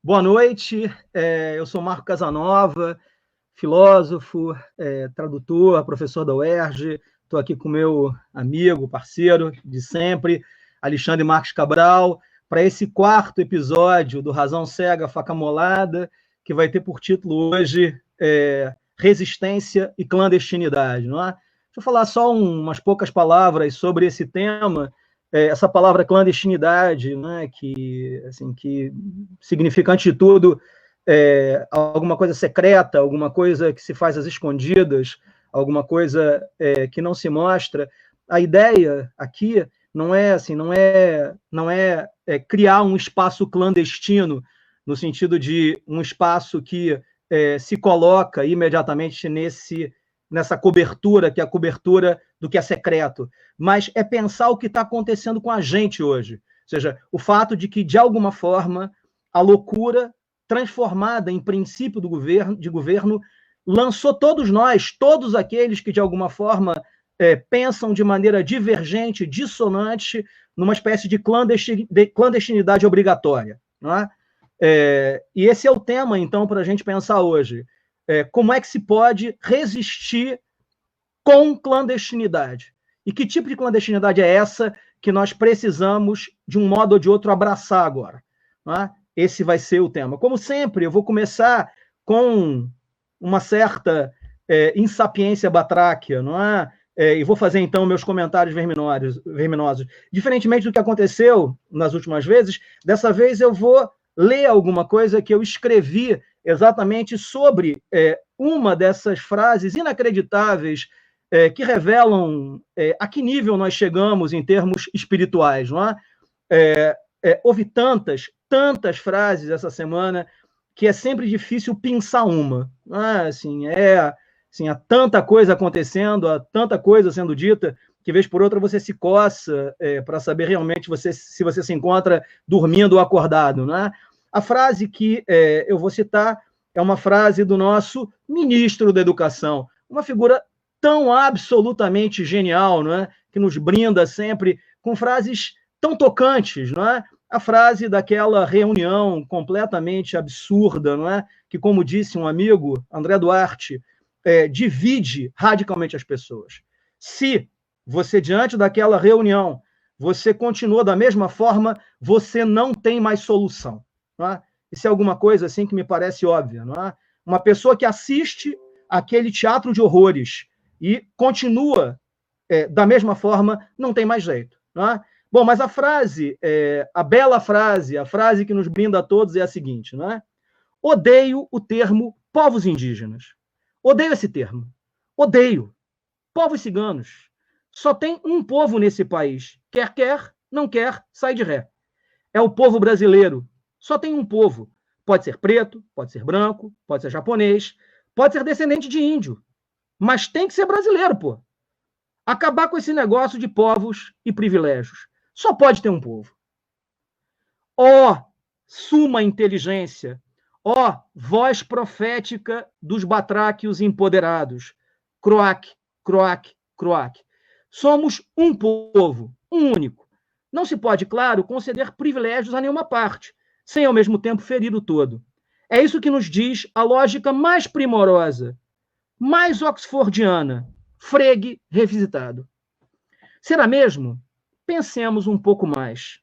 Boa noite, eu sou Marco Casanova, filósofo, tradutor, professor da UERJ. Estou aqui com meu amigo, parceiro de sempre, Alexandre Marques Cabral, para esse quarto episódio do Razão Cega, Faca Molada, que vai ter por título hoje Resistência e Clandestinidade. Não é? Deixa eu falar só umas poucas palavras sobre esse tema. Essa palavra clandestinidade, né, que significa, antes de tudo, alguma coisa secreta, alguma coisa que se faz às escondidas, alguma coisa que não se mostra. A ideia aqui não é criar um espaço clandestino, no sentido de um espaço que se coloca imediatamente nessa cobertura, que é a cobertura do que é secreto, mas é pensar o que está acontecendo com a gente hoje. Ou seja, o fato de que, de alguma forma, a loucura, transformada em princípio de governo, lançou todos nós, todos aqueles que, de alguma forma, pensam de maneira divergente, dissonante, numa espécie de clandestinidade obrigatória. Não é? E esse é o tema, então, para a gente pensar hoje. Como é que se pode resistir com clandestinidade? E que tipo de clandestinidade é essa que nós precisamos, de um modo ou de outro, abraçar agora? Não é? Esse vai ser o tema. Como sempre, eu vou começar com uma certa insapiência batráquia, não é? E vou fazer, então, meus comentários verminosos. Diferentemente do que aconteceu nas últimas vezes, dessa vez eu vou ler alguma coisa que eu escrevi exatamente sobre uma dessas frases inacreditáveis que revelam a que nível nós chegamos em termos espirituais. Não é? Houve tantas frases essa semana que é sempre difícil pensar uma. Não é? Há tanta coisa acontecendo, há tanta coisa sendo dita, que vez por outra você se coça para saber realmente se você se encontra dormindo ou acordado. Não é? A frase que eu vou citar é uma frase do nosso ministro da Educação, uma figura tão absolutamente genial, não é? Que nos brinda sempre com frases tão tocantes. Não é? A frase daquela reunião completamente absurda, não é? Que, como disse um amigo, André Duarte, divide radicalmente as pessoas. Se você, diante daquela reunião, você continua da mesma forma, você não tem mais solução. Não é? Isso é alguma coisa assim que me parece óbvia. Não é? Uma pessoa que assiste aquele teatro de horrores e continua da mesma forma, não tem mais jeito. Não é? Bom, mas a frase, a bela frase, a frase que nos brinda a todos é a seguinte, não é? Odeio o termo povos indígenas. Odeio esse termo. Odeio. Povos ciganos. Só tem um povo nesse país. Quer, não quer, sai de ré. É o povo brasileiro. Só tem um povo. Pode ser preto, pode ser branco, pode ser japonês, pode ser descendente de índio. Mas tem que ser brasileiro, pô. Acabar com esse negócio de povos e privilégios. Só pode ter um povo. Ó, suma inteligência. Ó, voz profética dos batráquios empoderados. Croac, croac, croac. Somos um povo, um único. Não se pode, claro, conceder privilégios a nenhuma parte, sem ao mesmo tempo ferir o todo. É isso que nos diz a lógica mais primorosa, mais oxfordiana, Frege revisitado. Será mesmo? Pensemos um pouco mais.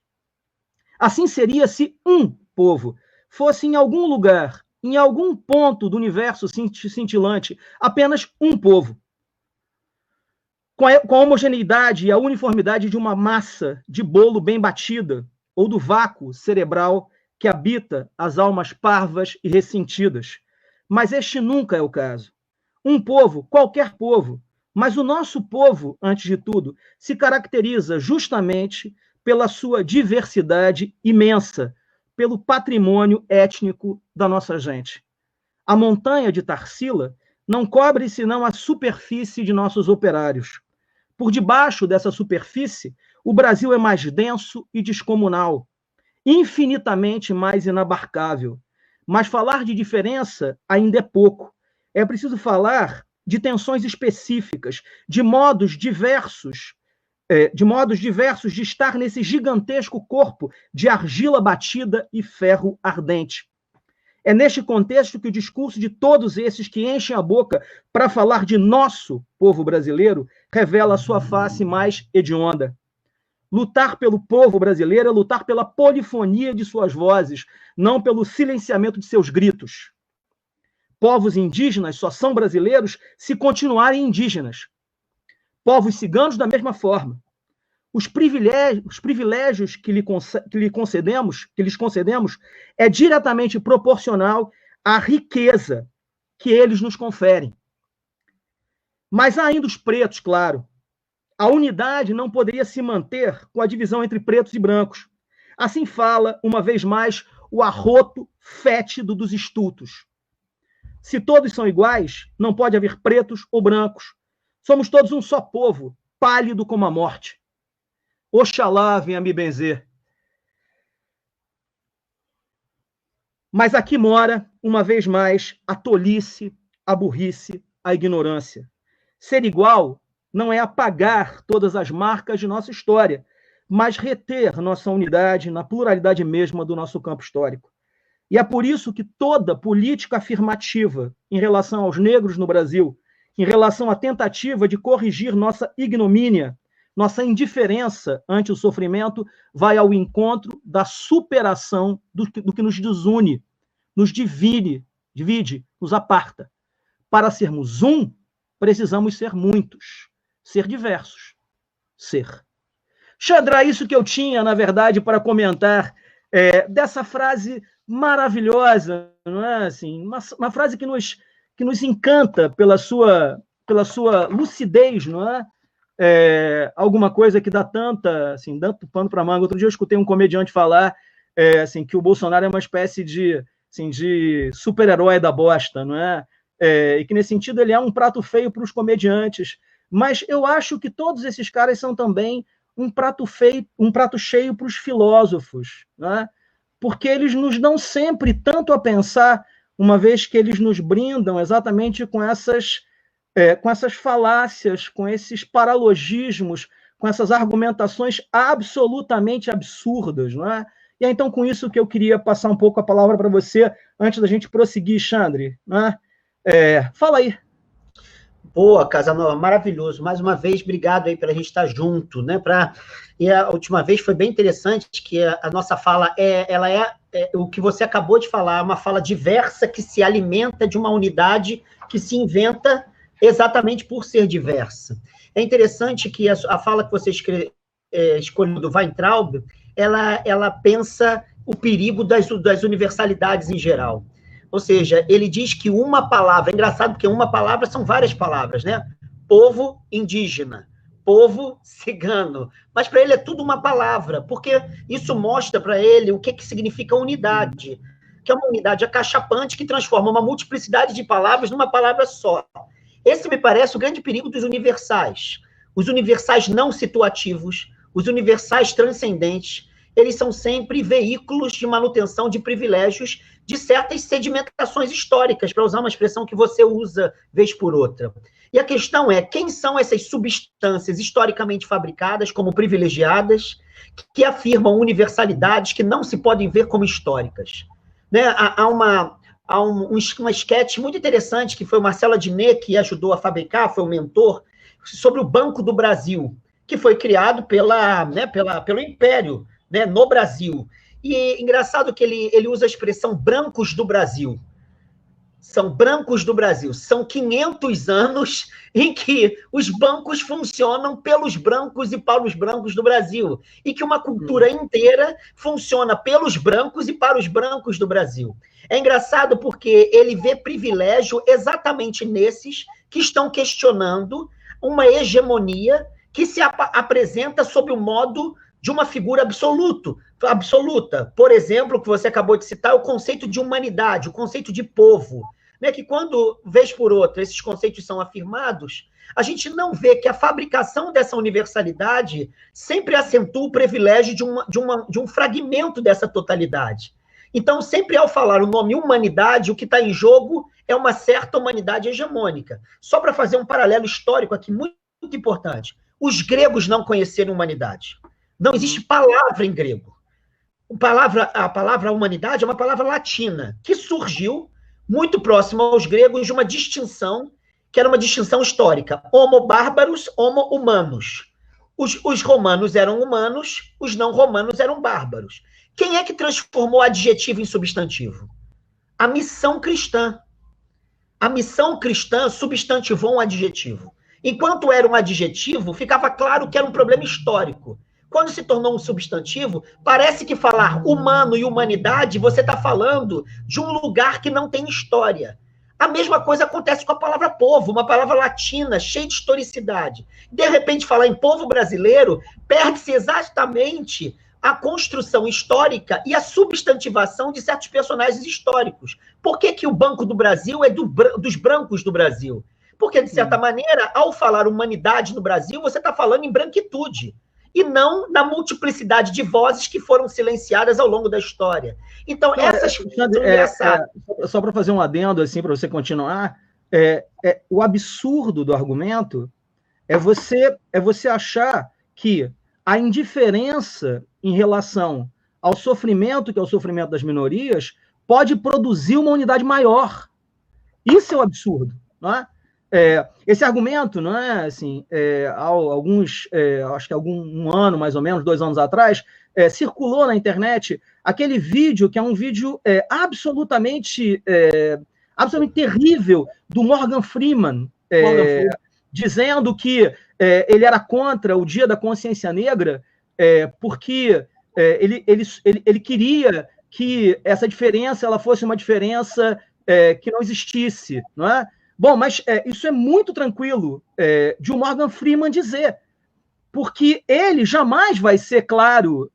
Assim seria se um povo fosse em algum lugar, em algum ponto do universo cintilante, apenas um povo. Com a homogeneidade e a uniformidade de uma massa de bolo bem batida, ou do vácuo cerebral que habita as almas parvas e ressentidas. Mas este nunca é o caso. Um povo, qualquer povo, mas o nosso povo, antes de tudo, se caracteriza justamente pela sua diversidade imensa, pelo patrimônio étnico da nossa gente. A montanha de Tarsila não cobre senão a superfície de nossos operários. Por debaixo dessa superfície, o Brasil é mais denso e descomunal, infinitamente mais inabarcável. Mas falar de diferença ainda é pouco. É preciso falar de tensões específicas, de modos diversos de estar nesse gigantesco corpo de argila batida e ferro ardente. É neste contexto que o discurso de todos esses que enchem a boca para falar de nosso povo brasileiro revela a sua face mais hedionda. Lutar pelo povo brasileiro é lutar pela polifonia de suas vozes, não pelo silenciamento de seus gritos. Povos indígenas só são brasileiros se continuarem indígenas. Povos ciganos, da mesma forma. Os privilégios que lhes concedemos é diretamente proporcional à riqueza que eles nos conferem. Mas há ainda os pretos, claro. A unidade não poderia se manter com a divisão entre pretos e brancos. Assim fala, uma vez mais, o arroto fétido dos estultos. Se todos são iguais, não pode haver pretos ou brancos. Somos todos um só povo, pálido como a morte. Oxalá venha me benzer. Mas aqui mora, uma vez mais, a tolice, a burrice, a ignorância. Ser igual não é apagar todas as marcas de nossa história, mas reter nossa unidade na pluralidade mesma do nosso campo histórico. E é por isso que toda política afirmativa em relação aos negros no Brasil, em relação à tentativa de corrigir nossa ignomínia, nossa indiferença ante o sofrimento, vai ao encontro da superação do que nos desune, nos divide, nos aparta. Para sermos um, precisamos ser muitos, ser diversos, ser. Xandra, isso que eu tinha, na verdade, para comentar dessa frase maravilhosa, não é? Assim, uma frase que nos encanta pela sua lucidez, não é? Alguma coisa que dá tanto pano para manga. Outro dia eu escutei um comediante falar assim, que o Bolsonaro é uma espécie de super-herói da bosta, não é? E que, nesse sentido, ele é um prato feio para os comediantes. Mas eu acho que todos esses caras são também um prato cheio para os filósofos, não é? Porque eles nos dão sempre tanto a pensar, uma vez que eles nos brindam exatamente com essas falácias, com esses paralogismos, com essas argumentações absolutamente absurdas, não é? E é então com isso que eu queria passar um pouco a palavra para você, antes da gente prosseguir, Xandre, não é? Fala aí. Boa, Casanova, maravilhoso. Mais uma vez, obrigado aí pela gente estar junto, né? E a última vez foi bem interessante, que a nossa fala o que você acabou de falar, uma fala diversa que se alimenta de uma unidade que se inventa exatamente por ser diversa. É interessante que a fala que você escolheu do Weintraub, ela pensa o perigo das universalidades em geral. Ou seja, ele diz que uma palavra, é engraçado porque uma palavra são várias palavras, né? Povo indígena, povo cigano, mas para ele é tudo uma palavra, porque isso mostra para ele o que significa unidade, que é uma unidade acachapante que transforma uma multiplicidade de palavras numa palavra só. Esse me parece o grande perigo dos universais. Os universais não situativos, os universais transcendentes, eles são sempre veículos de manutenção de privilégios de certas sedimentações históricas, para usar uma expressão que você usa vez por outra. E a questão é, quem são essas substâncias historicamente fabricadas como privilegiadas, que afirmam universalidades que não se podem ver como históricas? Né? Há um esquete muito interessante, que foi o Marcelo Adnet, que ajudou a fabricar, foi o mentor, sobre o Banco do Brasil, que foi criado pelo Império, né, no Brasil. E é engraçado que ele usa a expressão brancos do Brasil. São brancos do Brasil. São 500 anos em que os bancos funcionam pelos brancos e para os brancos do Brasil. E que uma cultura inteira funciona pelos brancos e para os brancos do Brasil. É engraçado porque ele vê privilégio exatamente nesses que estão questionando uma hegemonia que se apresenta sob o modo de uma figura absoluta. Por exemplo, o que você acabou de citar, o conceito de humanidade, o conceito de povo, né? Que quando, vez por outra, esses conceitos são afirmados, a gente não vê que a fabricação dessa universalidade sempre acentua o privilégio de um fragmento dessa totalidade. Então, sempre ao falar o nome humanidade, o que está em jogo é uma certa humanidade hegemônica. Só para fazer um paralelo histórico aqui muito importante. Os gregos não conheceram humanidade. Não existe palavra em grego. a palavra humanidade é uma palavra latina, que surgiu muito próximo aos gregos de uma distinção, que era uma distinção histórica. Homo bárbaros, homo humanos. Os romanos eram humanos, os não romanos eram bárbaros. Quem é que transformou adjetivo em substantivo? A missão cristã. A missão cristã substantivou um adjetivo. Enquanto era um adjetivo, ficava claro que era um problema histórico. Quando se tornou um substantivo, parece que falar humano e humanidade, você está falando de um lugar que não tem história. A mesma coisa acontece com a palavra povo, uma palavra latina, cheia de historicidade. De repente, falar em povo brasileiro, perde-se exatamente a construção histórica e a substantivação de certos personagens históricos. Por que o Banco do Brasil é dos brancos do Brasil? Porque, de certa maneira, ao falar humanidade no Brasil, você está falando em branquitude, e não na multiplicidade de vozes que foram silenciadas ao longo da história. Então, essas só para fazer um adendo, assim, para você continuar, o absurdo do argumento é você achar que a indiferença em relação ao sofrimento, que é o sofrimento das minorias, pode produzir uma unidade maior. Isso é o absurdo, não é? Esse argumento, não é assim, acho que um ano, mais ou menos, 2 anos atrás, circulou na internet aquele vídeo, que é um vídeo absolutamente terrível, do Morgan Freeman, dizendo que ele era contra o Dia da Consciência Negra, porque ele queria que essa diferença ela fosse uma diferença que não existisse, não é? Bom, mas isso é muito tranquilo de o Morgan Freeman dizer, porque ele jamais vai ser, claro,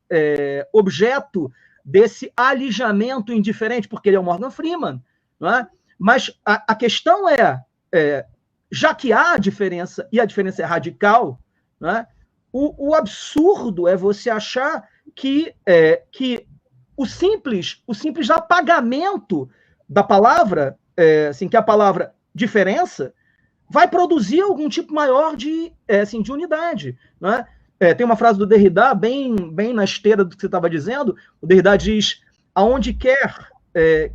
objeto desse alijamento indiferente, porque ele é o Morgan Freeman, não é? Mas a questão já que há diferença, e a diferença é radical, não é? O absurdo é você achar que o simples apagamento da palavra, assim, que a palavra diferença vai produzir algum tipo maior de unidade, né? Tem uma frase do Derrida, bem na esteira do que você estava dizendo. O Derrida diz: aonde quer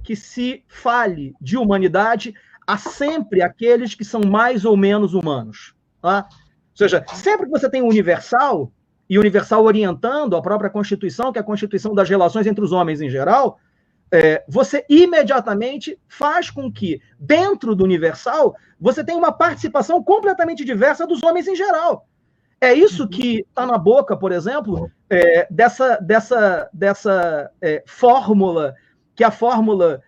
que se fale de humanidade, há sempre aqueles que são mais ou menos humanos. Tá? Ou seja, sempre que você tem o universal, e o universal orientando a própria Constituição, que é a Constituição das relações entre os homens em geral, você imediatamente faz com que, dentro do universal, você tenha uma participação completamente diversa dos homens em geral. É isso que está na boca, por exemplo, dessa fórmula, que é a fórmula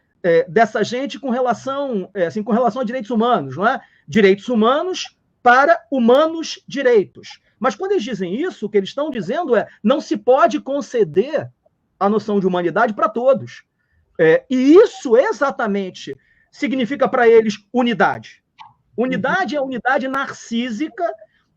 dessa gente com relação a direitos humanos, não é? Direitos humanos para humanos direitos. Mas quando eles dizem isso, o que eles estão dizendo não se pode conceder a noção de humanidade para todos. E isso exatamente significa para eles unidade. Unidade é a unidade narcísica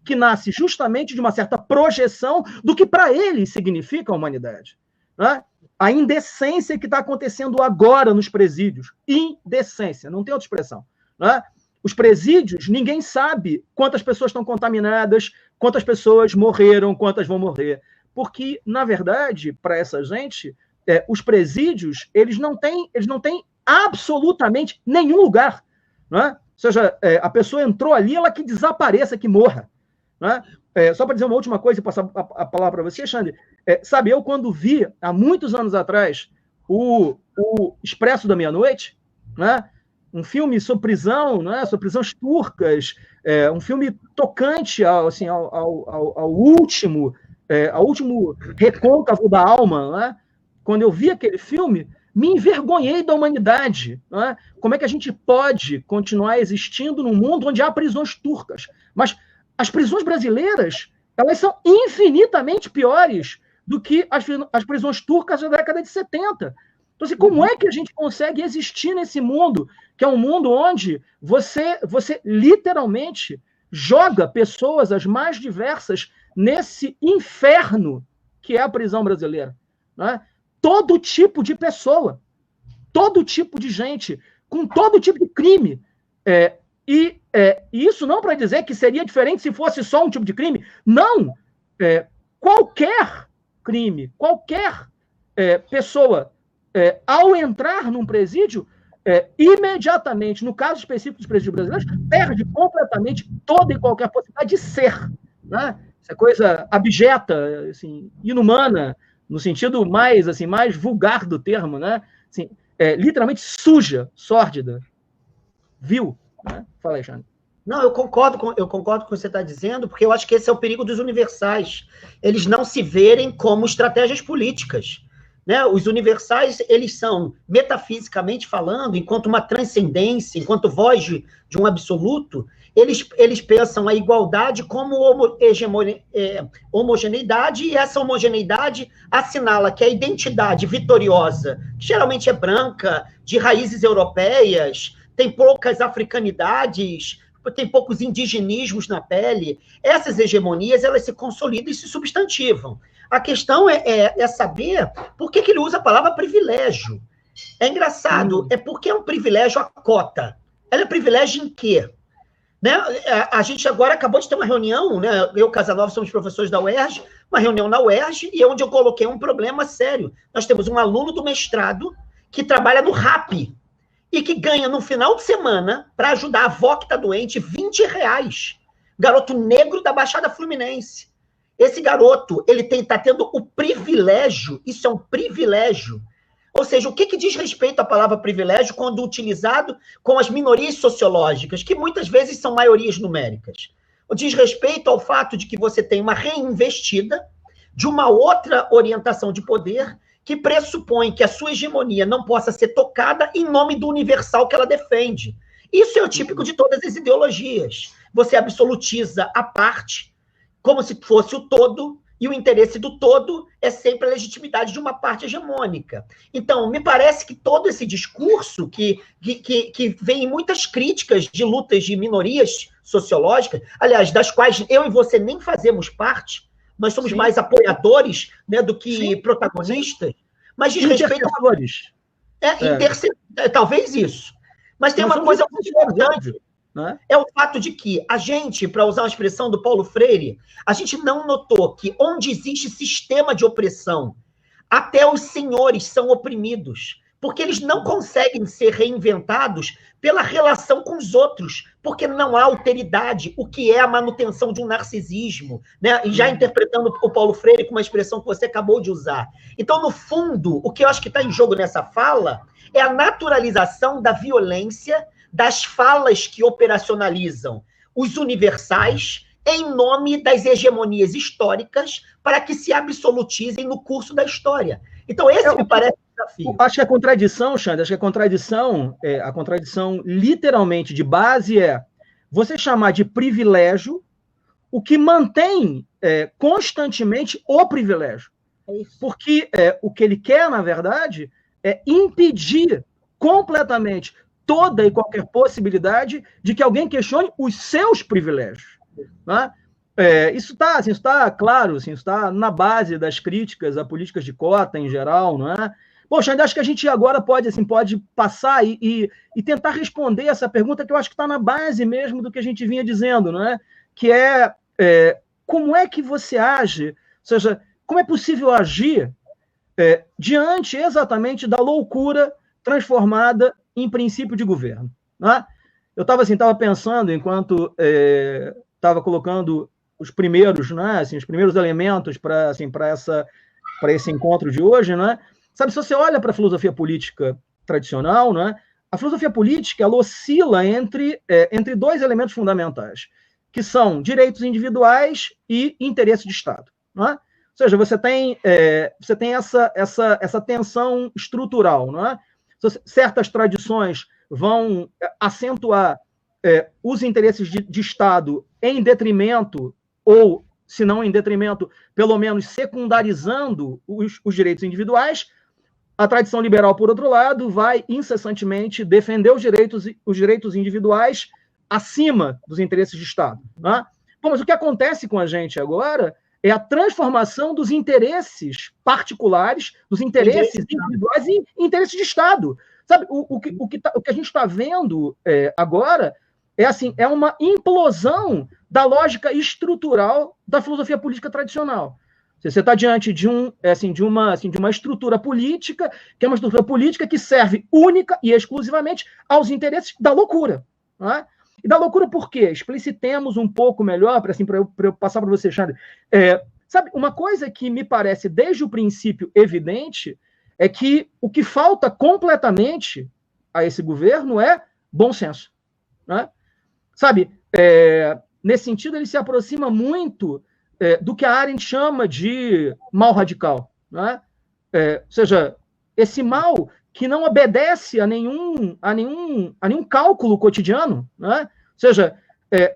que nasce justamente de uma certa projeção do que para eles significa a humanidade. Né? A indecência que está acontecendo agora nos presídios. Indecência, não tem outra expressão. Né? Os presídios, ninguém sabe quantas pessoas estão contaminadas, quantas pessoas morreram, quantas vão morrer. Porque, na verdade, para essa gente, os presídios, eles não têm absolutamente nenhum lugar. Né? Ou seja, a pessoa entrou ali, ela que desapareça, que morra. Né? Só para dizer uma última coisa e passar a palavra para você, Xande. Sabe, eu quando vi, há muitos anos atrás, o Expresso da Meia-Noite, né? Um filme sobre prisão, né? Sobre prisões turcas, um filme tocante ao último recôncavo da alma, né? Quando eu vi aquele filme, me envergonhei da humanidade. Né? Como é que a gente pode continuar existindo num mundo onde há prisões turcas? Mas as prisões brasileiras, elas são infinitamente piores do que as prisões turcas da década de 70. Então, assim, como é que a gente consegue existir nesse mundo, que é um mundo onde você literalmente joga pessoas as mais diversas nesse inferno que é a prisão brasileira? Né? Todo tipo de pessoa, todo tipo de gente, com todo tipo de crime. E isso não para dizer que seria diferente se fosse só um tipo de crime. Não! Qualquer crime, qualquer pessoa, ao entrar num presídio, imediatamente, no caso específico dos presídios brasileiros, perde completamente toda e qualquer possibilidade de ser, né? Essa coisa abjeta, assim, inumana, no sentido mais vulgar do termo, né? Assim, literalmente suja, sórdida, vil, né? Fala aí, Xande. Não, eu concordo com o que você está dizendo, porque eu acho que esse é o perigo dos universais. Eles não se verem como estratégias políticas. Né? Os universais, eles são, metafisicamente falando, enquanto uma transcendência, enquanto voz de um absoluto, eles pensam a igualdade como homogeneidade, e essa homogeneidade assinala que a identidade vitoriosa, que geralmente é branca, de raízes europeias, tem poucas africanidades, tem poucos indigenismos na pele, essas hegemonias, elas se consolidam e se substantivam. A questão é saber por que ele usa a palavra privilégio. É engraçado, porque é um privilégio a cota. Ela é privilégio em quê? Né? A gente agora acabou de ter uma reunião, né? Eu e o Casanova somos professores da UERJ, uma reunião na UERJ, e onde eu coloquei um problema sério. Nós temos um aluno do mestrado que trabalha no RAP, e que ganha no final de semana, para ajudar a avó que está doente, R$20. Garoto negro da Baixada Fluminense. Esse garoto, ele está tendo o privilégio, isso é um privilégio. Ou seja, o que diz respeito à palavra privilégio quando utilizado com as minorias sociológicas, que muitas vezes são maiorias numéricas? Diz respeito ao fato de que você tem uma reinvestida de uma outra orientação de poder que pressupõe que a sua hegemonia não possa ser tocada em nome do universal que ela defende. Isso é o típico de todas as ideologias. Você absolutiza a parte como se fosse o todo, e o interesse do todo é sempre a legitimidade de uma parte hegemônica. Então, me parece que todo esse discurso, que vem em muitas críticas de lutas de minorias sociológicas, aliás, das quais eu e você nem fazemos parte, nós somos mais apoiadores, né, do que protagonistas, mas diz respeito a... talvez isso. Mas tem uma coisa muito importante, é o fato de que a gente, para usar uma expressão do Paulo Freire, a gente não notou que onde existe sistema de opressão, até os senhores são oprimidos, porque eles não conseguem ser reinventados pela relação com os outros, porque não há alteridade, o que é a manutenção de um narcisismo, né? E já interpretando o Paulo Freire com uma expressão que você acabou de usar. Então, no fundo, o que eu acho que está em jogo nessa fala é a naturalização da violência, das falas que operacionalizam os universais em nome das hegemonias históricas para que se absolutizem no curso da história. Então, esse me parece um desafio. Acho que a contradição, Xande, a contradição literalmente de base é você chamar de privilégio o que mantém constantemente o privilégio. Porque o que ele quer, na verdade, é impedir completamente toda e qualquer possibilidade de que alguém questione os seus privilégios. Né? Isso está claro, isso está na base das críticas a políticas de cota em geral. Não é? Poxa, ainda acho que a gente agora pode passar e tentar responder essa pergunta que eu acho que está na base mesmo do que a gente vinha dizendo, não é? Que como é que você age, ou seja, como é possível agir diante exatamente da loucura transformada em princípio de governo. Né? Eu estava pensando, enquanto estava colocando os primeiros, né, os primeiros elementos para esse encontro de hoje, né? Sabe, se você olha para a filosofia política tradicional, né, a filosofia política ela oscila entre dois elementos fundamentais, que são direitos individuais e interesse de Estado. Né? Ou seja, você tem essa tensão estrutural, não é? Certas tradições vão acentuar os interesses de Estado em detrimento, ou, se não em detrimento, pelo menos secundarizando os direitos individuais. A tradição liberal, por outro lado, vai incessantemente defender os direitos individuais acima dos interesses de Estado. Né? Bom, mas o que acontece com a gente agora é a transformação dos interesses particulares, dos interesses individuais em interesses de Estado. Sabe, o que a gente está vendo agora é uma implosão da lógica estrutural da filosofia política tradicional. Você está diante de uma estrutura política, que é uma estrutura política que serve única e exclusivamente aos interesses da loucura. Não é? E da loucura por quê? Explicitemos um pouco melhor, para eu passar para você, Xandre. Sabe, uma coisa que me parece desde o princípio evidente é que o que falta completamente a esse governo é bom senso. Né? Sabe, nesse sentido, ele se aproxima muito do que a Arendt chama de mal radical. Né? Ou seja, esse mal que não obedece a nenhum cálculo cotidiano. Né? Ou seja,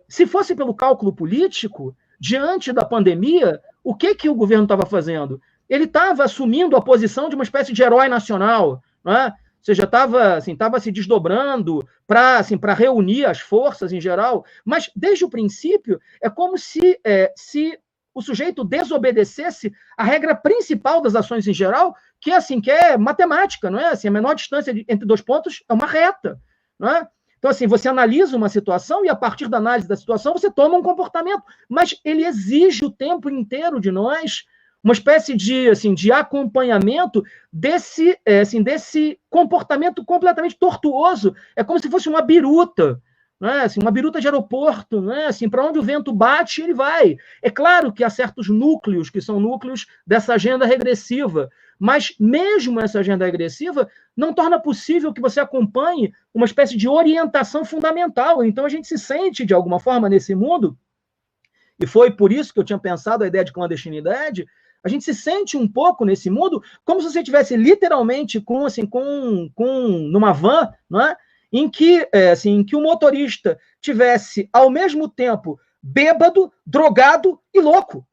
se fosse pelo cálculo político, diante da pandemia, o que o governo estava fazendo? Ele estava assumindo a posição de uma espécie de herói nacional, né? Ou seja, estava se desdobrando para reunir as forças em geral, mas desde o princípio é como se o sujeito desobedecesse a regra principal das ações em geral, que é matemática, não é? Assim, a menor distância entre dois pontos é uma reta, não é? Então, assim, você analisa uma situação e, a partir da análise da situação, você toma um comportamento. Mas ele exige o tempo inteiro de nós uma espécie de acompanhamento desse comportamento completamente tortuoso. É como se fosse uma biruta, não é? Assim, uma biruta de aeroporto, não é? Assim, para onde o vento bate, ele vai. É claro que há certos núcleos que são núcleos dessa agenda regressiva, mas mesmo essa agenda regressiva não torna possível que você acompanhe uma espécie de orientação fundamental. Então, a gente se sente, de alguma forma, nesse mundo, e foi por isso que eu tinha pensado a ideia de clandestinidade, a gente se sente um pouco nesse mundo como se você estivesse literalmente numa van, não é? Em que o motorista tivesse, ao mesmo tempo, bêbado, drogado e louco.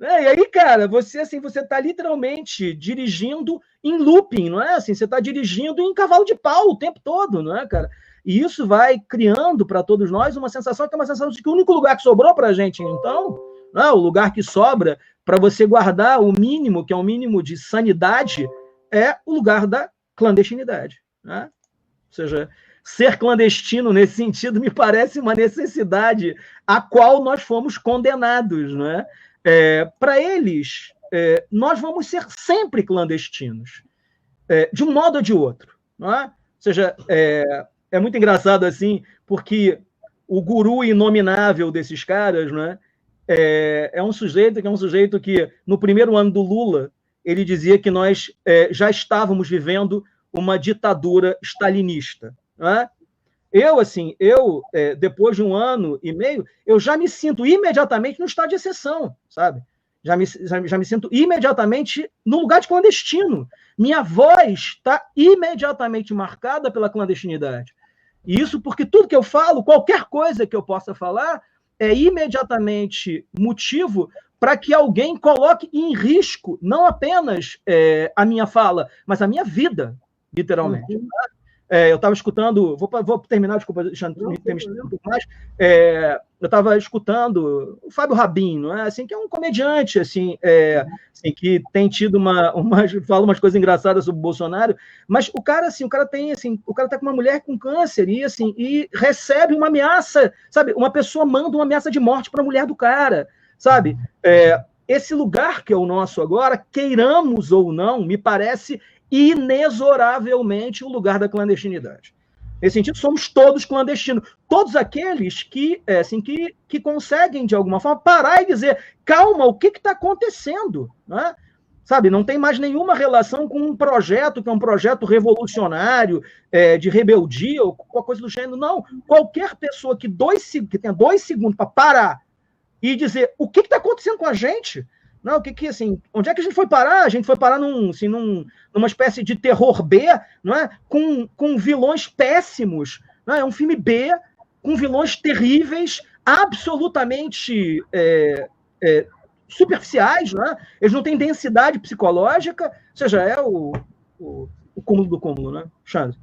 E aí, cara, você está literalmente dirigindo em looping, não é? Assim, você está dirigindo em cavalo de pau o tempo todo, não é, cara? E isso vai criando para todos nós uma sensação que é uma sensação de que o único lugar que sobrou para a gente, então, o lugar que sobra para você guardar o mínimo, que é o mínimo de sanidade, é o lugar da clandestinidade. Né? Ou seja, ser clandestino, nesse sentido, me parece uma necessidade a qual nós fomos condenados. Né? Para eles, nós vamos ser sempre clandestinos, de um modo ou de outro. Não é? Ou seja, é muito engraçado assim, porque o guru inominável desses caras, né, é um sujeito que, no primeiro ano do Lula, ele dizia que nós já estávamos vivendo uma ditadura stalinista. Né? Depois de um ano e meio, eu já me sinto imediatamente no estado de exceção, sabe? Já me sinto imediatamente no lugar de clandestino. Minha voz está imediatamente marcada pela clandestinidade. E isso porque tudo que eu falo, qualquer coisa que eu possa falar, é imediatamente motivo para que alguém coloque em risco não apenas a minha fala, mas a minha vida, literalmente. Uhum. Eu estava escutando, vou terminar, desculpa, deixa eu me terminar um pouco mais. Eu estava escutando o Fábio Rabin, não é? Assim, que é um comediante, que tem tido fala umas coisas engraçadas sobre o Bolsonaro, mas o cara tá com uma mulher com câncer e recebe uma ameaça, sabe? Uma pessoa manda uma ameaça de morte para a mulher do cara, sabe? Esse lugar que é o nosso agora, queiramos ou não, me parece inexoravelmente o lugar da clandestinidade. Nesse sentido, somos todos clandestinos. Todos aqueles que conseguem, de alguma forma, parar e dizer, calma, o que está acontecendo? Né? Sabe, não tem mais nenhuma relação com um projeto, que é um projeto revolucionário, de rebeldia, ou qualquer coisa do gênero. Não, qualquer pessoa que tenha 2 segundos para parar e dizer, o que está acontecendo com a gente? Não, onde é que a gente foi parar? A gente foi parar numa espécie de terror B, não é? Com vilões péssimos. Não é? É um filme B, com vilões terríveis, absolutamente superficiais, não é? Eles não têm densidade psicológica, ou seja, é o cúmulo do cúmulo, né? Xandre.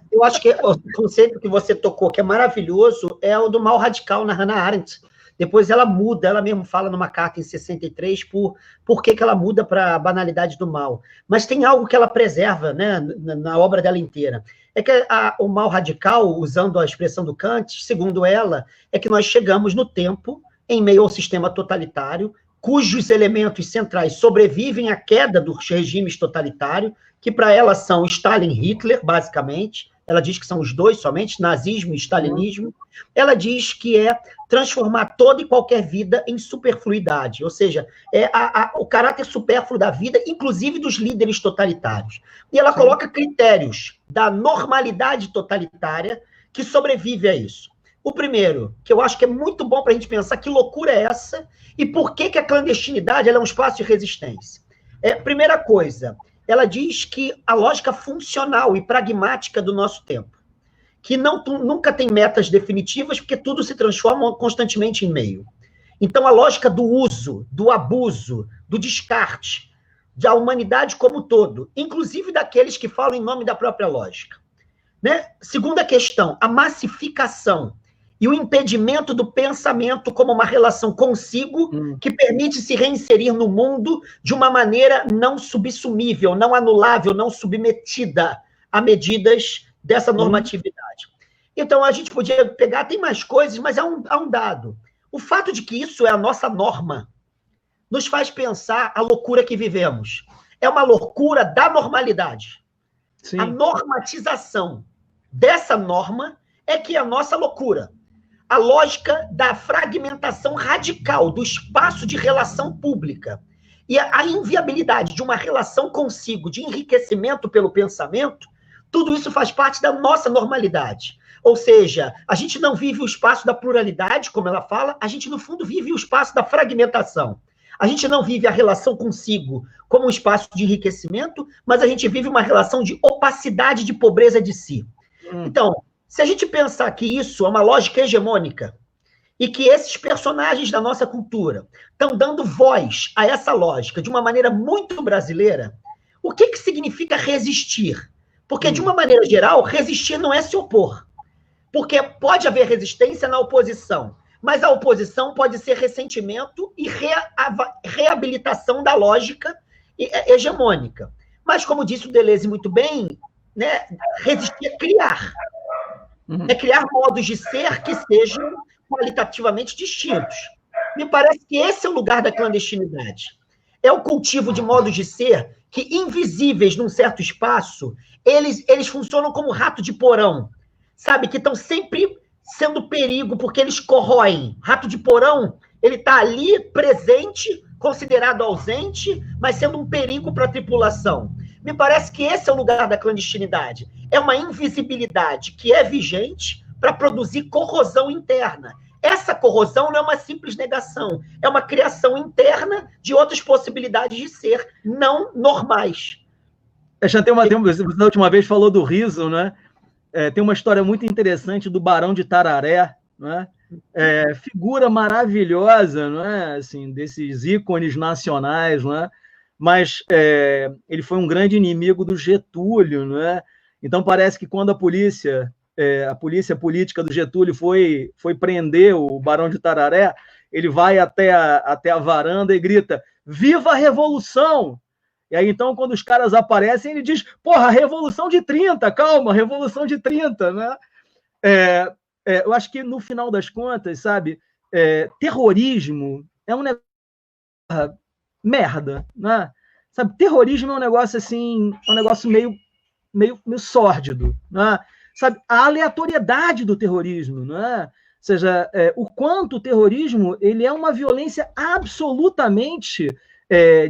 Eu acho que o conceito que você tocou, que é maravilhoso, é o do mal radical na Hannah Arendt. Depois ela muda, ela mesmo fala numa carta em 63 por que ela muda para a banalidade do mal. Mas tem algo que ela preserva, né, na obra dela inteira. É que o mal radical, usando a expressão do Kant, segundo ela, é que nós chegamos no tempo em meio ao sistema totalitário, cujos elementos centrais sobrevivem à queda dos regimes totalitários, que para ela são Stalin e Hitler, basicamente. Ela diz que são os dois somente, nazismo e stalinismo. Ela diz que é transformar toda e qualquer vida em superfluidade, ou seja, o caráter supérfluo da vida, inclusive dos líderes totalitários. E ela coloca critérios da normalidade totalitária que sobrevive a isso. O primeiro, que eu acho que é muito bom para a gente pensar que loucura é essa e por que a clandestinidade ela é um espaço de resistência. Primeira coisa, ela diz que a lógica funcional e pragmática do nosso tempo, que nunca tem metas definitivas, porque tudo se transforma constantemente em meio. Então, a lógica do uso, do abuso, do descarte, da humanidade como um todo, inclusive daqueles que falam em nome da própria lógica. Né? Segunda questão, a massificação e o impedimento do pensamento como uma relação consigo que permite se reinserir no mundo de uma maneira não subsumível, não anulável, não submetida a medidas dessa normatividade. Então, a gente podia pegar, tem mais coisas, mas há um dado. O fato de que isso é a nossa norma nos faz pensar a loucura que vivemos. É uma loucura da normalidade. Sim. A normatização dessa norma é que é a nossa loucura. A lógica da fragmentação radical do espaço de relação pública e a inviabilidade de uma relação consigo, de enriquecimento pelo pensamento, tudo isso faz parte da nossa normalidade. Ou seja, a gente não vive o espaço da pluralidade, como ela fala, a gente, no fundo, vive o espaço da fragmentação. A gente não vive a relação consigo como um espaço de enriquecimento, mas a gente vive uma relação de opacidade, de pobreza de si. Então, se a gente pensar que isso é uma lógica hegemônica e que esses personagens da nossa cultura estão dando voz a essa lógica de uma maneira muito brasileira, o que significa resistir? Porque, de uma maneira geral, resistir não é se opor. Porque pode haver resistência na oposição, mas a oposição pode ser ressentimento e reabilitação da lógica hegemônica. Mas, como disse o Deleuze muito bem, né, resistir é criar. É criar modos de ser que sejam qualitativamente distintos. Me parece que esse é o lugar da clandestinidade. É o cultivo de modos de ser que, invisíveis num certo espaço, eles funcionam como rato de porão, sabe? Que estão sempre sendo perigo, porque eles corroem. Rato de porão, ele está ali, presente, considerado ausente, mas sendo um perigo para a tripulação. Me parece que esse é o lugar da clandestinidade. É uma invisibilidade que é vigente para produzir corrosão interna. Essa corrosão não é uma simples negação, é uma criação interna de outras possibilidades de ser não normais. Você da última vez falou do riso, né? Tem uma história muito interessante do Barão de Tararé, né? Figura maravilhosa, não é? Assim, desses ícones nacionais, não é? Mas ele foi um grande inimigo do Getúlio, não é? Então parece que quando a polícia política do Getúlio foi prender o Barão de Tararé, ele vai até a varanda e grita: "Viva a Revolução!" E aí, então, quando os caras aparecem, ele diz: "Porra, Revolução de 30, calma, Revolução de 30, né?" Eu acho que, no final das contas, sabe, terrorismo é um negócio merda, né? Sabe, terrorismo é um negócio assim, é um negócio meio sórdido, né? Sabe, a aleatoriedade do terrorismo, né? Ou seja, o quanto o terrorismo ele é uma violência absolutamente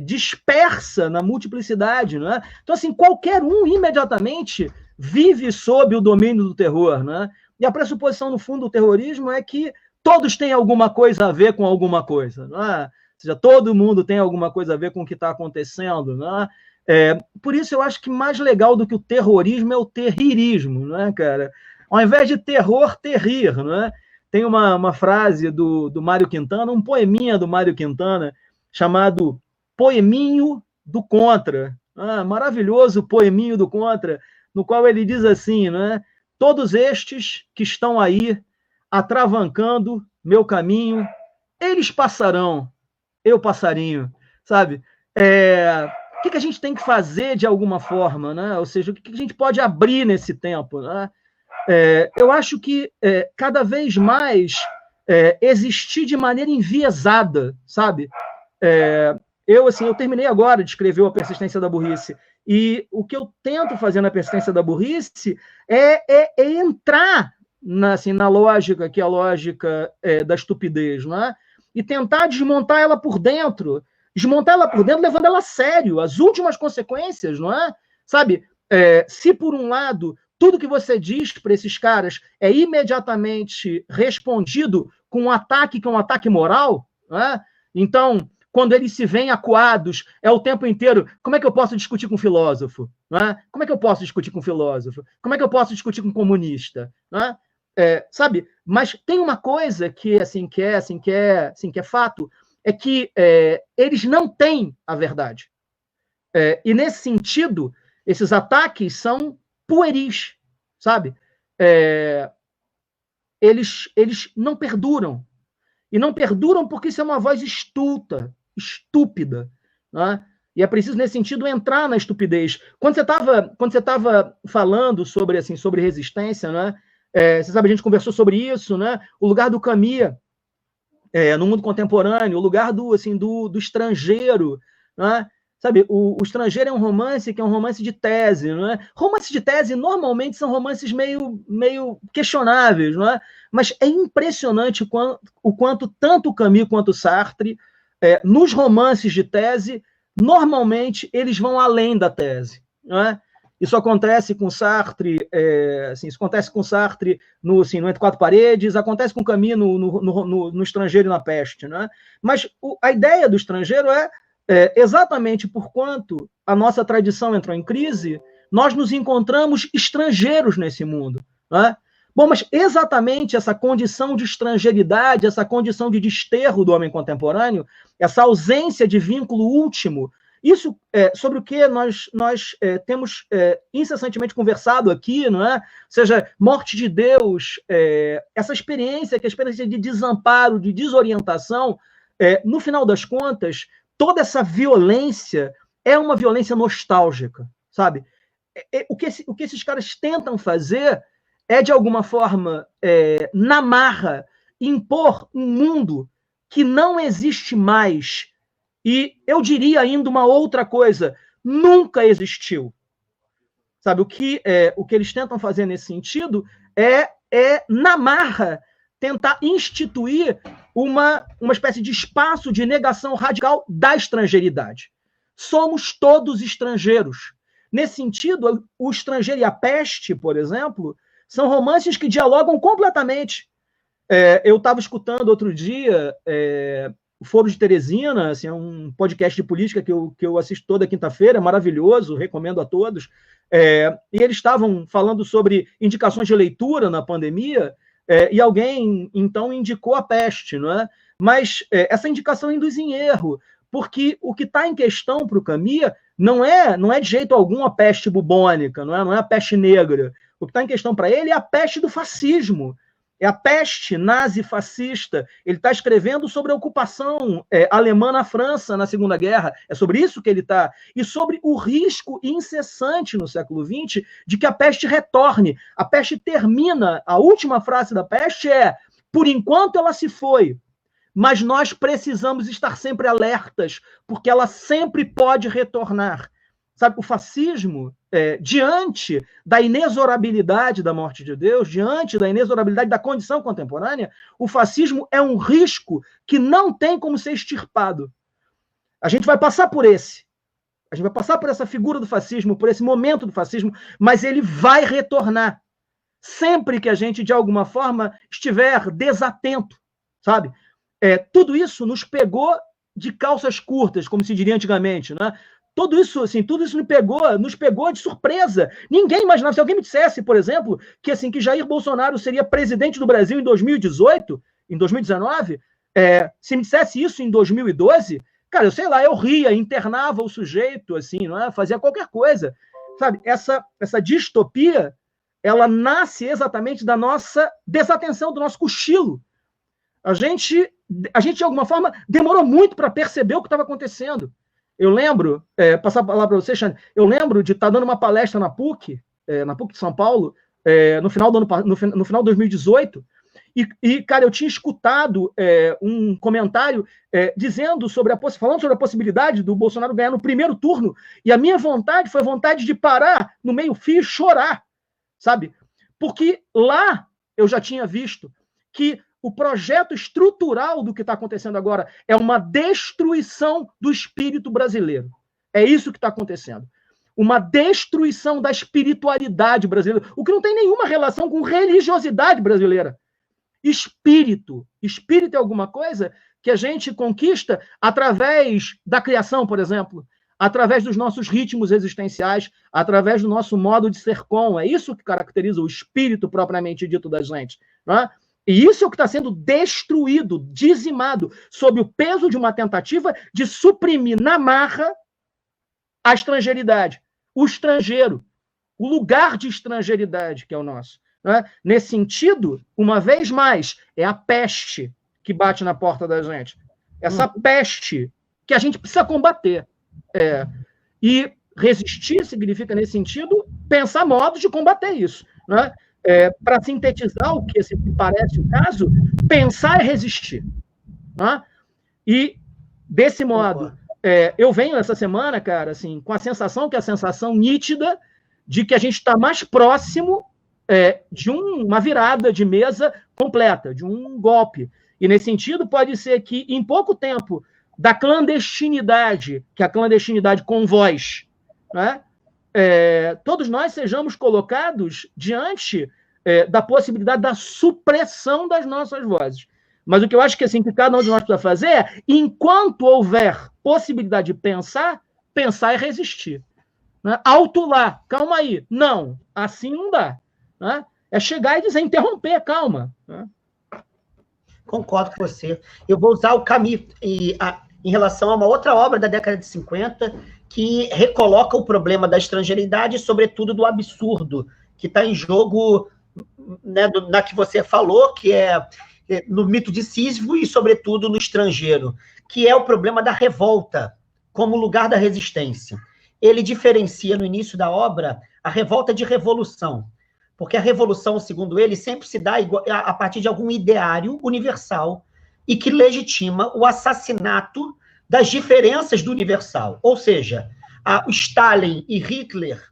dispersa na multiplicidade, né? Então, assim, qualquer um imediatamente vive sob o domínio do terror, né? E a pressuposição, no fundo, do terrorismo é que todos têm alguma coisa a ver com alguma coisa, né? Ou seja, todo mundo tem alguma coisa a ver com o que está acontecendo, né? Por isso eu acho que mais legal do que o terrorismo é o terrirismo, né, cara? Ao invés de terror, terrir, né? Tem uma frase do Mário Quintana, um poeminha do Mário Quintana, chamado Poeminho do Contra. Maravilhoso poeminho do Contra, no qual ele diz assim, né? "Todos estes que estão aí, atravancando meu caminho, eles passarão, eu passarinho", sabe? O que a gente tem que fazer de alguma forma, né? Ou seja, o que a gente pode abrir nesse tempo, né? Eu acho que cada vez mais existir de maneira enviesada, sabe? Eu terminei agora de escrever A Persistência da Burrice, e o que eu tento fazer na Persistência da Burrice é entrar na lógica, que é a lógica da estupidez, não é? E tentar desmontar ela por dentro, levando ela a sério, as últimas consequências, não é? Sabe, se por um lado tudo que você diz para esses caras é imediatamente respondido com um ataque que é um ataque moral, não é? Então, quando eles se veem acuados, é o tempo inteiro, como é que eu posso discutir com um filósofo? Não é? Como é que eu posso discutir com um filósofo? Como é que eu posso discutir com um comunista? Não é? Sabe? Mas tem uma coisa que é fato, é que eles não têm a verdade. E nesse sentido, esses ataques são pueris, sabe? Eles não perduram. E não perduram porque isso é uma voz estúpida, né? E é preciso, nesse sentido, entrar na estupidez. Quando você estava falando sobre resistência, né? Você sabe, a gente conversou sobre isso, né? O lugar do Camus no mundo contemporâneo, o lugar do estrangeiro, né? Sabe, o Estrangeiro é um romance que é um romance de tese, não é? Romances de tese normalmente são romances meio questionáveis, não é? Mas é impressionante o quanto tanto o Camus quanto o Sartre, nos romances de tese, normalmente eles vão além da tese, não é? Isso acontece com Sartre, isso acontece com Sartre no Entre Quatro Paredes, acontece com Camus no Estrangeiro e na Peste, não é? Mas a ideia do estrangeiro exatamente por quanto a nossa tradição entrou em crise, nós nos encontramos estrangeiros nesse mundo, não é? Bom, mas exatamente essa condição de estrangeiridade, essa condição de desterro do homem contemporâneo, essa ausência de vínculo último, isso sobre o que nós temos incessantemente conversado aqui, não é? Ou seja, morte de Deus, essa experiência, que é a experiência de desamparo, de desorientação, no final das contas, toda essa violência é uma violência nostálgica, sabe? O que esses caras tentam fazer é, de alguma forma, na marra, impor um mundo que não existe mais. E eu diria ainda uma outra coisa, nunca existiu. Sabe, o que eles tentam fazer nesse sentido na marra, tentar instituir uma espécie de espaço de negação radical da estrangeiridade. Somos todos estrangeiros. Nesse sentido, O Estrangeiro e a Peste, por exemplo, são romances que dialogam completamente. Eu estava escutando outro dia o Foro de Teresina, é um podcast de política que eu assisto toda quinta-feira, é maravilhoso, recomendo a todos. E eles estavam falando sobre indicações de leitura na pandemia, e alguém, então, indicou a Peste, não é? Mas essa indicação induz em erro, porque o que está em questão para o Camus não é de jeito algum a peste bubônica, não é a peste negra. O que está em questão para ele é a peste do fascismo, é a peste nazi-fascista. Ele está escrevendo sobre a ocupação alemã na França na Segunda Guerra. É sobre isso que ele está. E sobre o risco incessante no século XX de que a peste retorne. A peste termina, a última frase da peste por enquanto ela se foi, mas nós precisamos estar sempre alertas, porque ela sempre pode retornar. Sabe, o fascismo, diante da inexorabilidade da morte de Deus, diante da inexorabilidade da condição contemporânea, o fascismo é um risco que não tem como ser extirpado. A gente vai passar por esse. A gente vai passar por essa figura do fascismo, por esse momento do fascismo, mas ele vai retornar. Sempre que a gente, de alguma forma, estiver desatento, sabe? Tudo isso nos pegou de calças curtas, como se diria antigamente, né? Tudo isso nos pegou de surpresa. Ninguém imaginava. Se alguém me dissesse, por exemplo, que Jair Bolsonaro seria presidente do Brasil em 2018, em 2019, se me dissesse isso em 2012, cara, eu sei lá, eu ria, internava o sujeito, não é? Fazia qualquer coisa. Sabe, essa distopia, ela nasce exatamente da nossa desatenção, do nosso cochilo. A gente, de alguma forma, demorou muito para perceber o que estava acontecendo. Eu lembro, passar a palavra para você, Xande, eu lembro de estar dando uma palestra na PUC de São Paulo, no final de 2018, Cara, eu tinha escutado um comentário falando sobre a possibilidade do Bolsonaro ganhar no primeiro turno, e a minha vontade foi a vontade de parar no meio-fio e chorar, sabe? Porque lá eu já tinha visto que o projeto estrutural do que está acontecendo agora é uma destruição do espírito brasileiro. É isso que está acontecendo. Uma destruição da espiritualidade brasileira, o que não tem nenhuma relação com religiosidade brasileira. Espírito. Espírito é alguma coisa que a gente conquista através da criação, por exemplo, através dos nossos ritmos existenciais, através do nosso modo de ser com. É isso que caracteriza o espírito propriamente dito da gente. Não é? E isso é o que está sendo destruído, dizimado, sob o peso de uma tentativa de suprimir na marra a estrangeiridade, o estrangeiro, o lugar de estrangeiridade que é o nosso. Né? Nesse sentido, uma vez mais, é a peste que bate na porta da gente. Essa peste que a gente precisa combater. E resistir significa, nesse sentido, pensar modos de combater isso. Né? Para sintetizar o que parece o caso, pensar é resistir. Né? E, desse modo, eu venho essa semana, cara, assim, com a sensação que é a sensação nítida de que a gente está mais próximo de uma virada de mesa completa, de um golpe. E, nesse sentido, pode ser que, em pouco tempo, da clandestinidade, que é a clandestinidade com voz, né, todos nós sejamos colocados diante da possibilidade da supressão das nossas vozes. Mas o que eu acho que, assim, que cada um de nós precisa fazer é, enquanto houver possibilidade de pensar é resistir. Né? Alto lá, calma aí. Não, assim não dá. Né? É chegar e dizer, interromper, calma. Né? Concordo com você. Eu vou usar o Camus em relação a uma outra obra da década de 50 que recoloca o problema da estrangeiridade e, sobretudo, do absurdo que está em jogo, né, na que você falou, que é no mito de Sísifo e, sobretudo, no estrangeiro, que é o problema da revolta como lugar da resistência. Ele diferencia, no início da obra, a revolta de revolução, porque a revolução, segundo ele, sempre se dá a partir de algum ideário universal e que legitima o assassinato das diferenças do universal. Ou seja, Stalin e Hitler,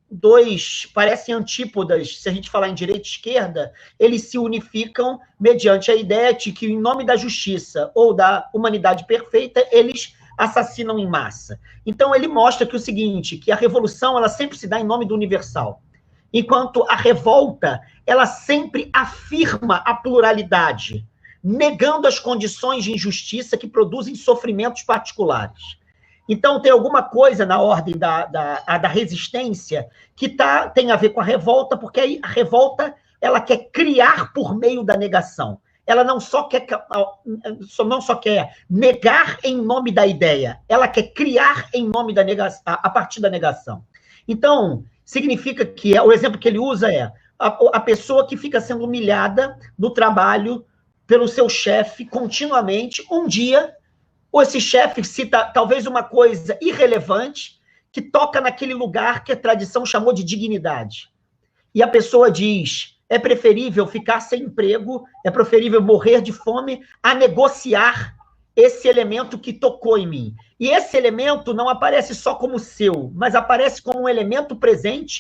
dois parecem antípodas, se a gente falar em direita e esquerda, eles se unificam mediante a ideia de que, em nome da justiça ou da humanidade perfeita, eles assassinam em massa. Então, ele mostra que o seguinte, que a revolução ela sempre se dá em nome do universal, enquanto a revolta ela sempre afirma a pluralidade, negando as condições de injustiça que produzem sofrimentos particulares. Então, tem alguma coisa na ordem da resistência que tem a ver com a revolta, porque aí a revolta ela quer criar por meio da negação. Ela não só quer negar em nome da ideia, ela quer criar em nome da negação, a partir da negação. Então, significa que o exemplo que ele usa é a pessoa que fica sendo humilhada no trabalho pelo seu chefe continuamente, um dia, ou esse chefe cita talvez uma coisa irrelevante que toca naquele lugar que a tradição chamou de dignidade. E a pessoa diz, é preferível ficar sem emprego, é preferível morrer de fome a negociar esse elemento que tocou em mim. E esse elemento não aparece só como seu, mas aparece como um elemento presente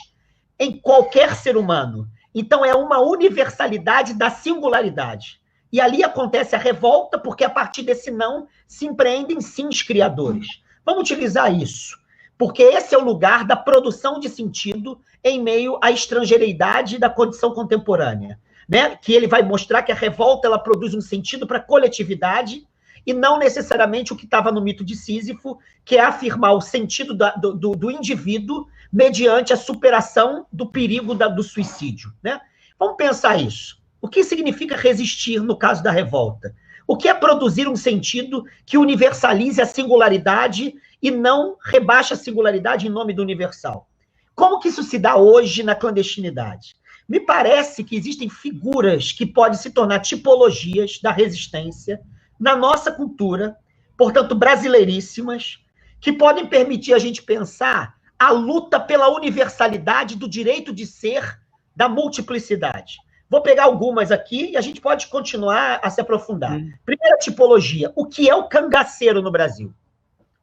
em qualquer ser humano. Então, é uma universalidade da singularidade. E ali acontece a revolta, porque a partir desse não se empreendem sims criadores. Vamos utilizar isso, porque esse é o lugar da produção de sentido em meio à estrangeiridade da condição contemporânea, né? Que ele vai mostrar que a revolta ela produz um sentido para a coletividade e não necessariamente o que estava no mito de Sísifo, que é afirmar o sentido do indivíduo mediante a superação do perigo do suicídio, né? Vamos pensar isso. O que significa resistir no caso da revolta? O que é produzir um sentido que universalize a singularidade e não rebaixe a singularidade em nome do universal? Como que isso se dá hoje na clandestinidade? Me parece que existem figuras que podem se tornar tipologias da resistência na nossa cultura, portanto brasileiríssimas, que podem permitir a gente pensar a luta pela universalidade do direito de ser da multiplicidade. Vou pegar algumas aqui e a gente pode continuar a se aprofundar. Primeira tipologia, o que é o cangaceiro no Brasil?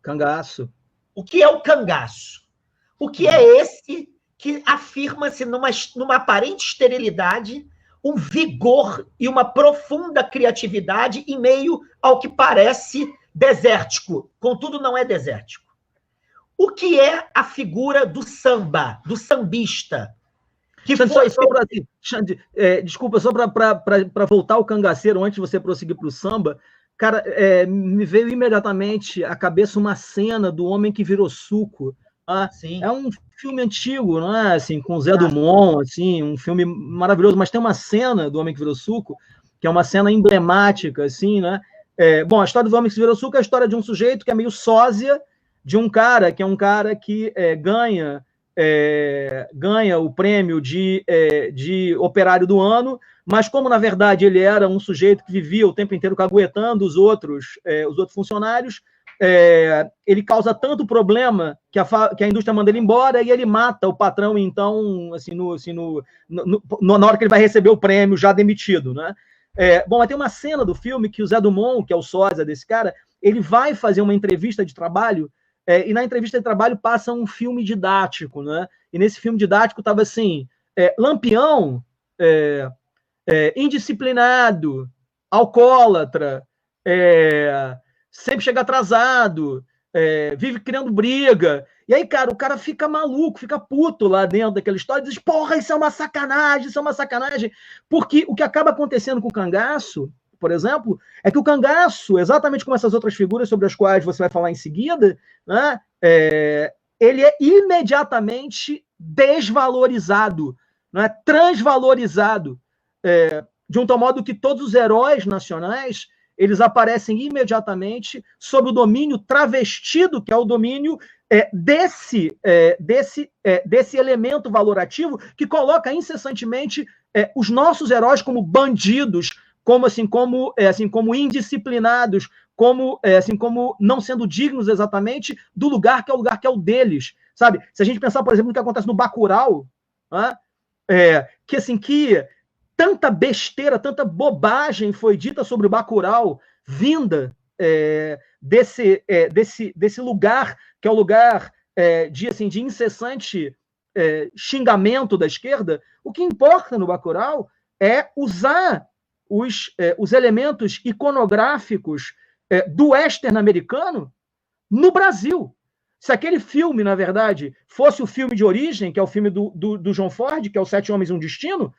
Cangaço. O que é o cangaço? O que é esse que afirma-se numa aparente esterilidade, um vigor e uma profunda criatividade em meio ao que parece desértico, contudo não é desértico. O que é a figura do samba, do sambista? Que Xande, foi... Xande, desculpa, só para voltar ao cangaceiro, antes de você prosseguir para o samba, cara, me veio imediatamente à cabeça uma cena do Homem que Virou Suco. Tá? É um filme antigo, não é? Assim, com Zé Dumont, assim, um filme maravilhoso, mas tem uma cena do Homem que Virou Suco, que é uma cena emblemática, assim, né? Bom, a história do Homem que Virou Suco é a história de um sujeito que é meio sósia de um cara que é um cara que ganha o prêmio de operário do ano, mas como, na verdade, ele era um sujeito que vivia o tempo inteiro caguetando os outros funcionários, ele causa tanto problema que a indústria manda ele embora e ele mata o patrão, então, assim, na hora que ele vai receber o prêmio, já demitido, né? Bom, mas tem uma cena do filme que o Zé Dumont, que é o sósia desse cara, ele vai fazer uma entrevista de trabalho, e na entrevista de trabalho passa um filme didático, né? E nesse filme didático estava assim, Lampião, indisciplinado, alcoólatra, sempre chega atrasado, vive criando briga. E aí, cara, o cara fica maluco, fica puto lá dentro daquela história e diz, porra, isso é uma sacanagem, isso é uma sacanagem. Porque o que acaba acontecendo com o cangaço, por exemplo, é que o cangaço, exatamente como essas outras figuras sobre as quais você vai falar em seguida, né, ele é imediatamente desvalorizado, né, transvalorizado, de um tal modo que todos os heróis nacionais eles aparecem imediatamente sob o domínio travestido, que é o domínio desse elemento valorativo que coloca incessantemente os nossos heróis como bandidos, como indisciplinados, como não sendo dignos exatamente do lugar que é o deles, sabe? Se a gente pensar, por exemplo, no que acontece no Bacurau, né? que tanta besteira, tanta bobagem foi dita sobre o Bacurau, vinda desse lugar, que é o lugar de incessante xingamento da esquerda. O que importa no Bacurau é usar os elementos iconográficos do western americano no Brasil. Se aquele filme, na verdade, fosse o filme de origem, que é o filme do John Ford, que é o Sete Homens e um Destino,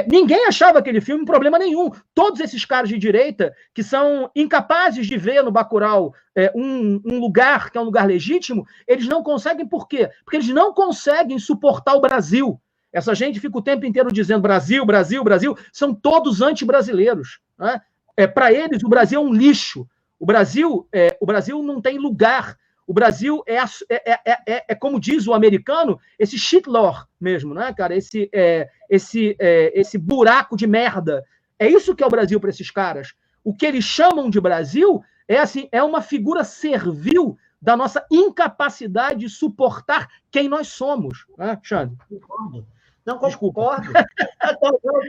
ninguém achava aquele filme problema nenhum. Todos esses caras de direita, que são incapazes de ver no Bacurau um lugar que é um lugar legítimo, eles não conseguem. Por quê? Porque eles não conseguem suportar o Brasil. Essa gente fica o tempo inteiro dizendo Brasil, Brasil, Brasil. São todos anti-brasileiros. Né? Para eles, o Brasil é um lixo. O Brasil não tem lugar. O Brasil como diz o americano, esse shitlord mesmo, né, cara? Esse buraco de merda. É isso que é o Brasil para esses caras. O que eles chamam de Brasil é uma figura servil da nossa incapacidade de suportar quem nós somos. Né, Xande? Não, concordo.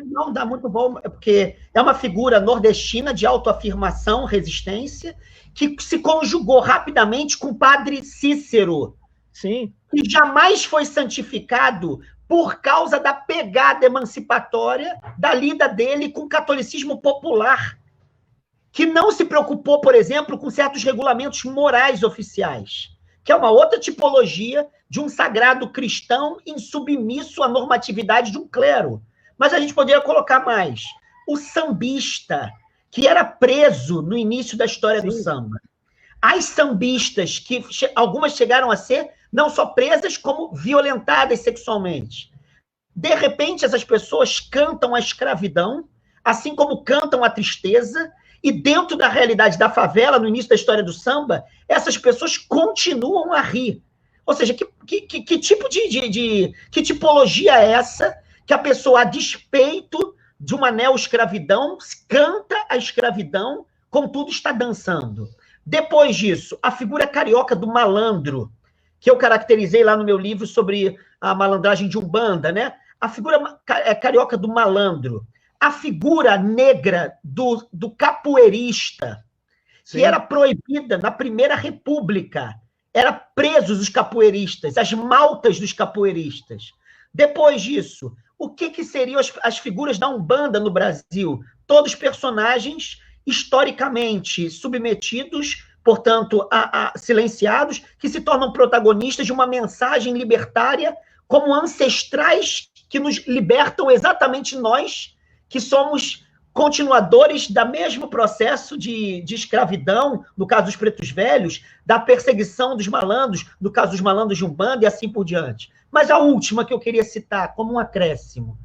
Não, dá muito bom, porque é uma figura nordestina de autoafirmação, resistência, que se conjugou rapidamente com o padre Cícero. Sim. Que jamais foi santificado por causa da pegada emancipatória da lida dele com o catolicismo popular, que não se preocupou, por exemplo, com certos regulamentos morais oficiais, que é uma outra tipologia de um sagrado cristão insubmisso à normatividade de um clero. Mas a gente poderia colocar mais. O sambista, que era preso no início da história do samba. As sambistas, que algumas chegaram a ser não só presas, como violentadas sexualmente. De repente, essas pessoas cantam a escravidão, assim como cantam a tristeza, e dentro da realidade da favela, no início da história do samba, essas pessoas continuam a rir. Ou seja, que tipo que tipologia é essa que a pessoa, a despeito de uma neo-escravidão, canta a escravidão, contudo está dançando? Depois disso, a figura carioca do malandro, que eu caracterizei lá no meu livro sobre a malandragem de Umbanda, né? A figura carioca do malandro. a figura negra do capoeirista, Sim. que era proibida na Primeira República. Eram presos os capoeiristas, as maltas dos capoeiristas. Depois disso, o que seriam as figuras da Umbanda no Brasil? Todos personagens historicamente submetidos, portanto, silenciados, que se tornam protagonistas de uma mensagem libertária como ancestrais que nos libertam exatamente nós, que somos continuadores do mesmo processo de escravidão, no caso dos pretos velhos, da perseguição dos malandros, no caso dos malandros de Umbanda e assim por diante. Mas a última que eu queria citar como um acréscimo,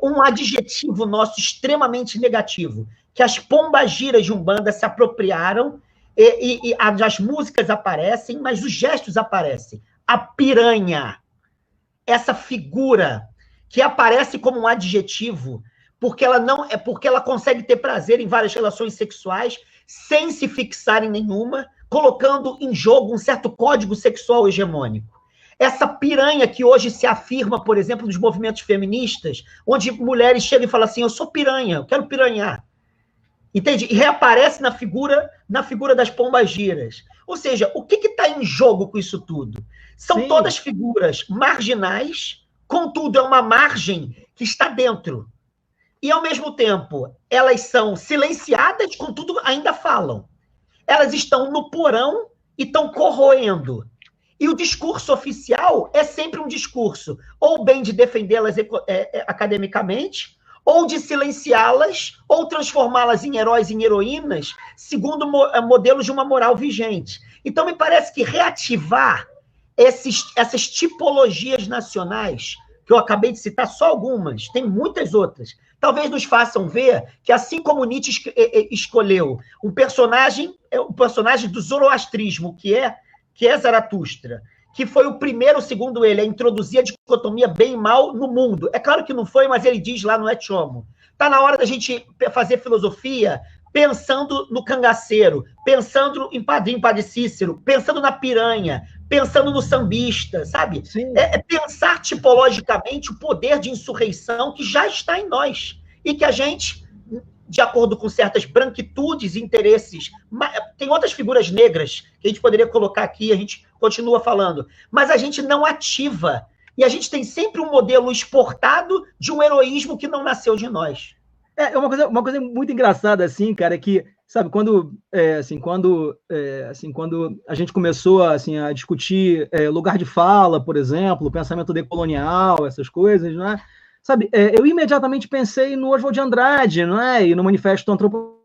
um adjetivo nosso extremamente negativo, que as pombagiras de Umbanda se apropriaram, e as músicas aparecem, mas os gestos aparecem. A piranha, essa figura que aparece como um adjetivo, porque ela consegue ter prazer em várias relações sexuais, sem se fixar em nenhuma, colocando em jogo um certo código sexual hegemônico. Essa piranha que hoje se afirma, por exemplo, nos movimentos feministas, onde mulheres chegam e falam assim, eu sou piranha, eu quero piranhar. Entende? E reaparece na figura das pombagiras. Ou seja, o que está em jogo com isso tudo? São todas figuras marginais, contudo, é uma margem que está dentro. E, ao mesmo tempo, elas são silenciadas, contudo, ainda falam. Elas estão no porão e estão corroendo. E o discurso oficial é sempre um discurso, ou bem de defendê-las academicamente, ou de silenciá-las, ou transformá-las em heróis e em heroínas, segundo modelos de uma moral vigente. Então, me parece que reativar essas tipologias nacionais, que eu acabei de citar só algumas, tem muitas outras, talvez nos façam ver que, assim como Nietzsche escolheu o personagem do zoroastrismo, que é Zaratustra, que foi o primeiro, segundo ele, a introduzir a dicotomia bem e mal no mundo. É claro que não foi, mas ele diz lá no Et Homo. Está na hora da gente fazer filosofia pensando no cangaceiro, pensando em Padre Cícero, pensando na piranha, pensando no sambista, sabe? Pensar tipologicamente o poder de insurreição que já está em nós e que a gente, de acordo com certas branquitudes e interesses, tem outras figuras negras que a gente poderia colocar aqui, a gente continua falando, mas a gente não ativa. E a gente tem sempre um modelo exportado de um heroísmo que não nasceu de nós. É uma coisa muito engraçada, assim, cara, que, sabe, quando a gente começou assim, a discutir lugar de fala, por exemplo, pensamento decolonial, essas coisas, né? Sabe, eu imediatamente pensei no Oswald de Andrade, não é? E no Manifesto Antropológico.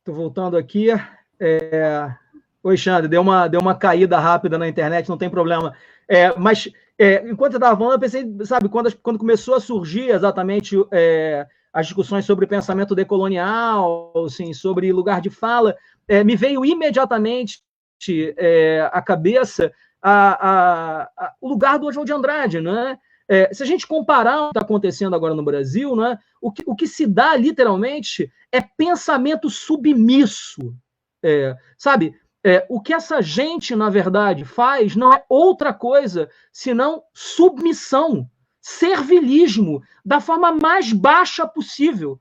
Estou voltando aqui. Oi, Xandre, deu uma caída rápida na internet, não tem problema. Mas, enquanto eu estava falando, eu pensei, sabe, quando começou a surgir exatamente as discussões sobre pensamento decolonial, assim, sobre lugar de fala, me veio imediatamente à cabeça o lugar do Oswald de Andrade, né? Se a gente comparar o que está acontecendo agora no Brasil, né, o que se dá literalmente é pensamento submisso, sabe? O que essa gente, na verdade, faz não é outra coisa senão submissão, servilismo, da forma mais baixa possível.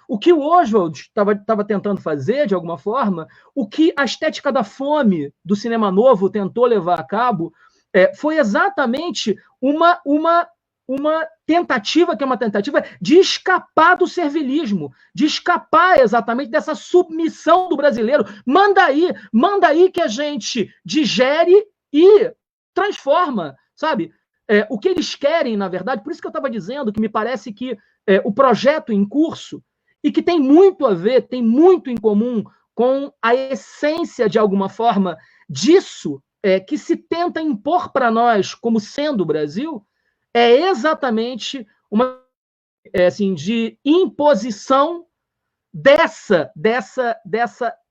O que o Oswald estava tentando fazer, de alguma forma, o que a estética da fome do cinema novo tentou levar a cabo, foi exatamente uma tentativa, que é uma tentativa de escapar do servilismo, de escapar exatamente dessa submissão do brasileiro. Manda aí que a gente digere e transforma, sabe? O que eles querem, na verdade, por isso que eu estava dizendo que me parece que o projeto em curso, e que tem muito a ver, tem muito em comum com a essência, de alguma forma, disso que se tenta impor para nós como sendo o Brasil, é exatamente uma assim, de imposição dessa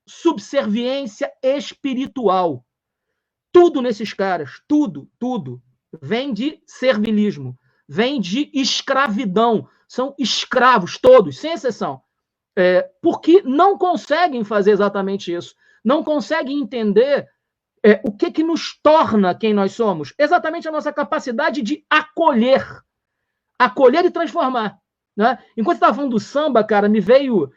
subserviência espiritual. Tudo nesses caras, tudo, vem de servilismo, vem de escravidão. São escravos, todos, sem exceção. Porque não conseguem fazer exatamente isso. Não conseguem entender o que nos torna quem nós somos. Exatamente a nossa capacidade de acolher e transformar. Né? Enquanto você estava falando do samba, cara, me veio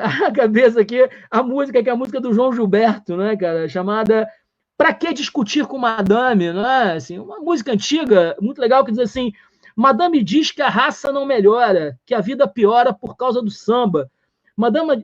à cabeça aqui a música, que é a música do João Gilberto, né, cara, chamada Pra Que Discutir com Madame? Né? Assim, uma música antiga, muito legal, que diz assim: Madame diz que a raça não melhora, que a vida piora por causa do samba.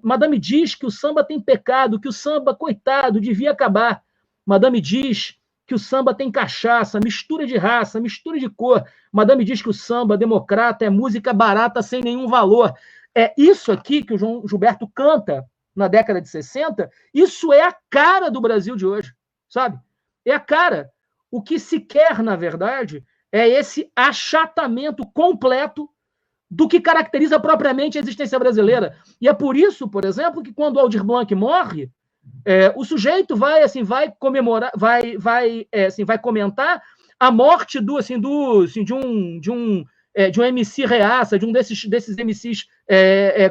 Madame diz que o samba tem pecado, que o samba, coitado, devia acabar. Madame diz que o samba tem cachaça, mistura de raça, mistura de cor. Madame diz que o samba democrata é música barata sem nenhum valor. É isso aqui que o João Gilberto canta na década de 60, isso é a cara do Brasil de hoje, sabe? É a cara. O que se quer, na verdade, é esse achatamento completo do que caracteriza propriamente a existência brasileira. E é por isso, por exemplo, que quando Aldir Blanc morre, o sujeito vai comemorar, vai comentar a morte de um MC reaça, de um desses MCs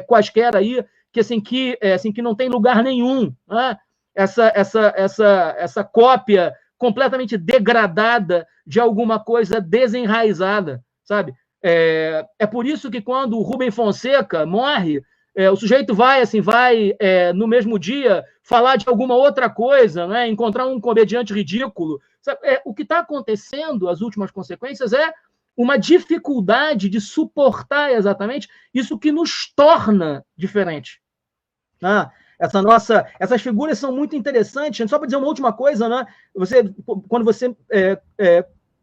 quaisquer aí, que não tem lugar nenhum, né? Essa cópia completamente degradada de alguma coisa desenraizada, sabe? É por isso que quando o Rubem Fonseca morre, o sujeito vai no mesmo dia falar de alguma outra coisa, né? Encontrar um comediante ridículo. O que está acontecendo, as últimas consequências, é uma dificuldade de suportar exatamente isso que nos torna diferente. Essas figuras são muito interessantes. Só para dizer uma última coisa, né? Quando você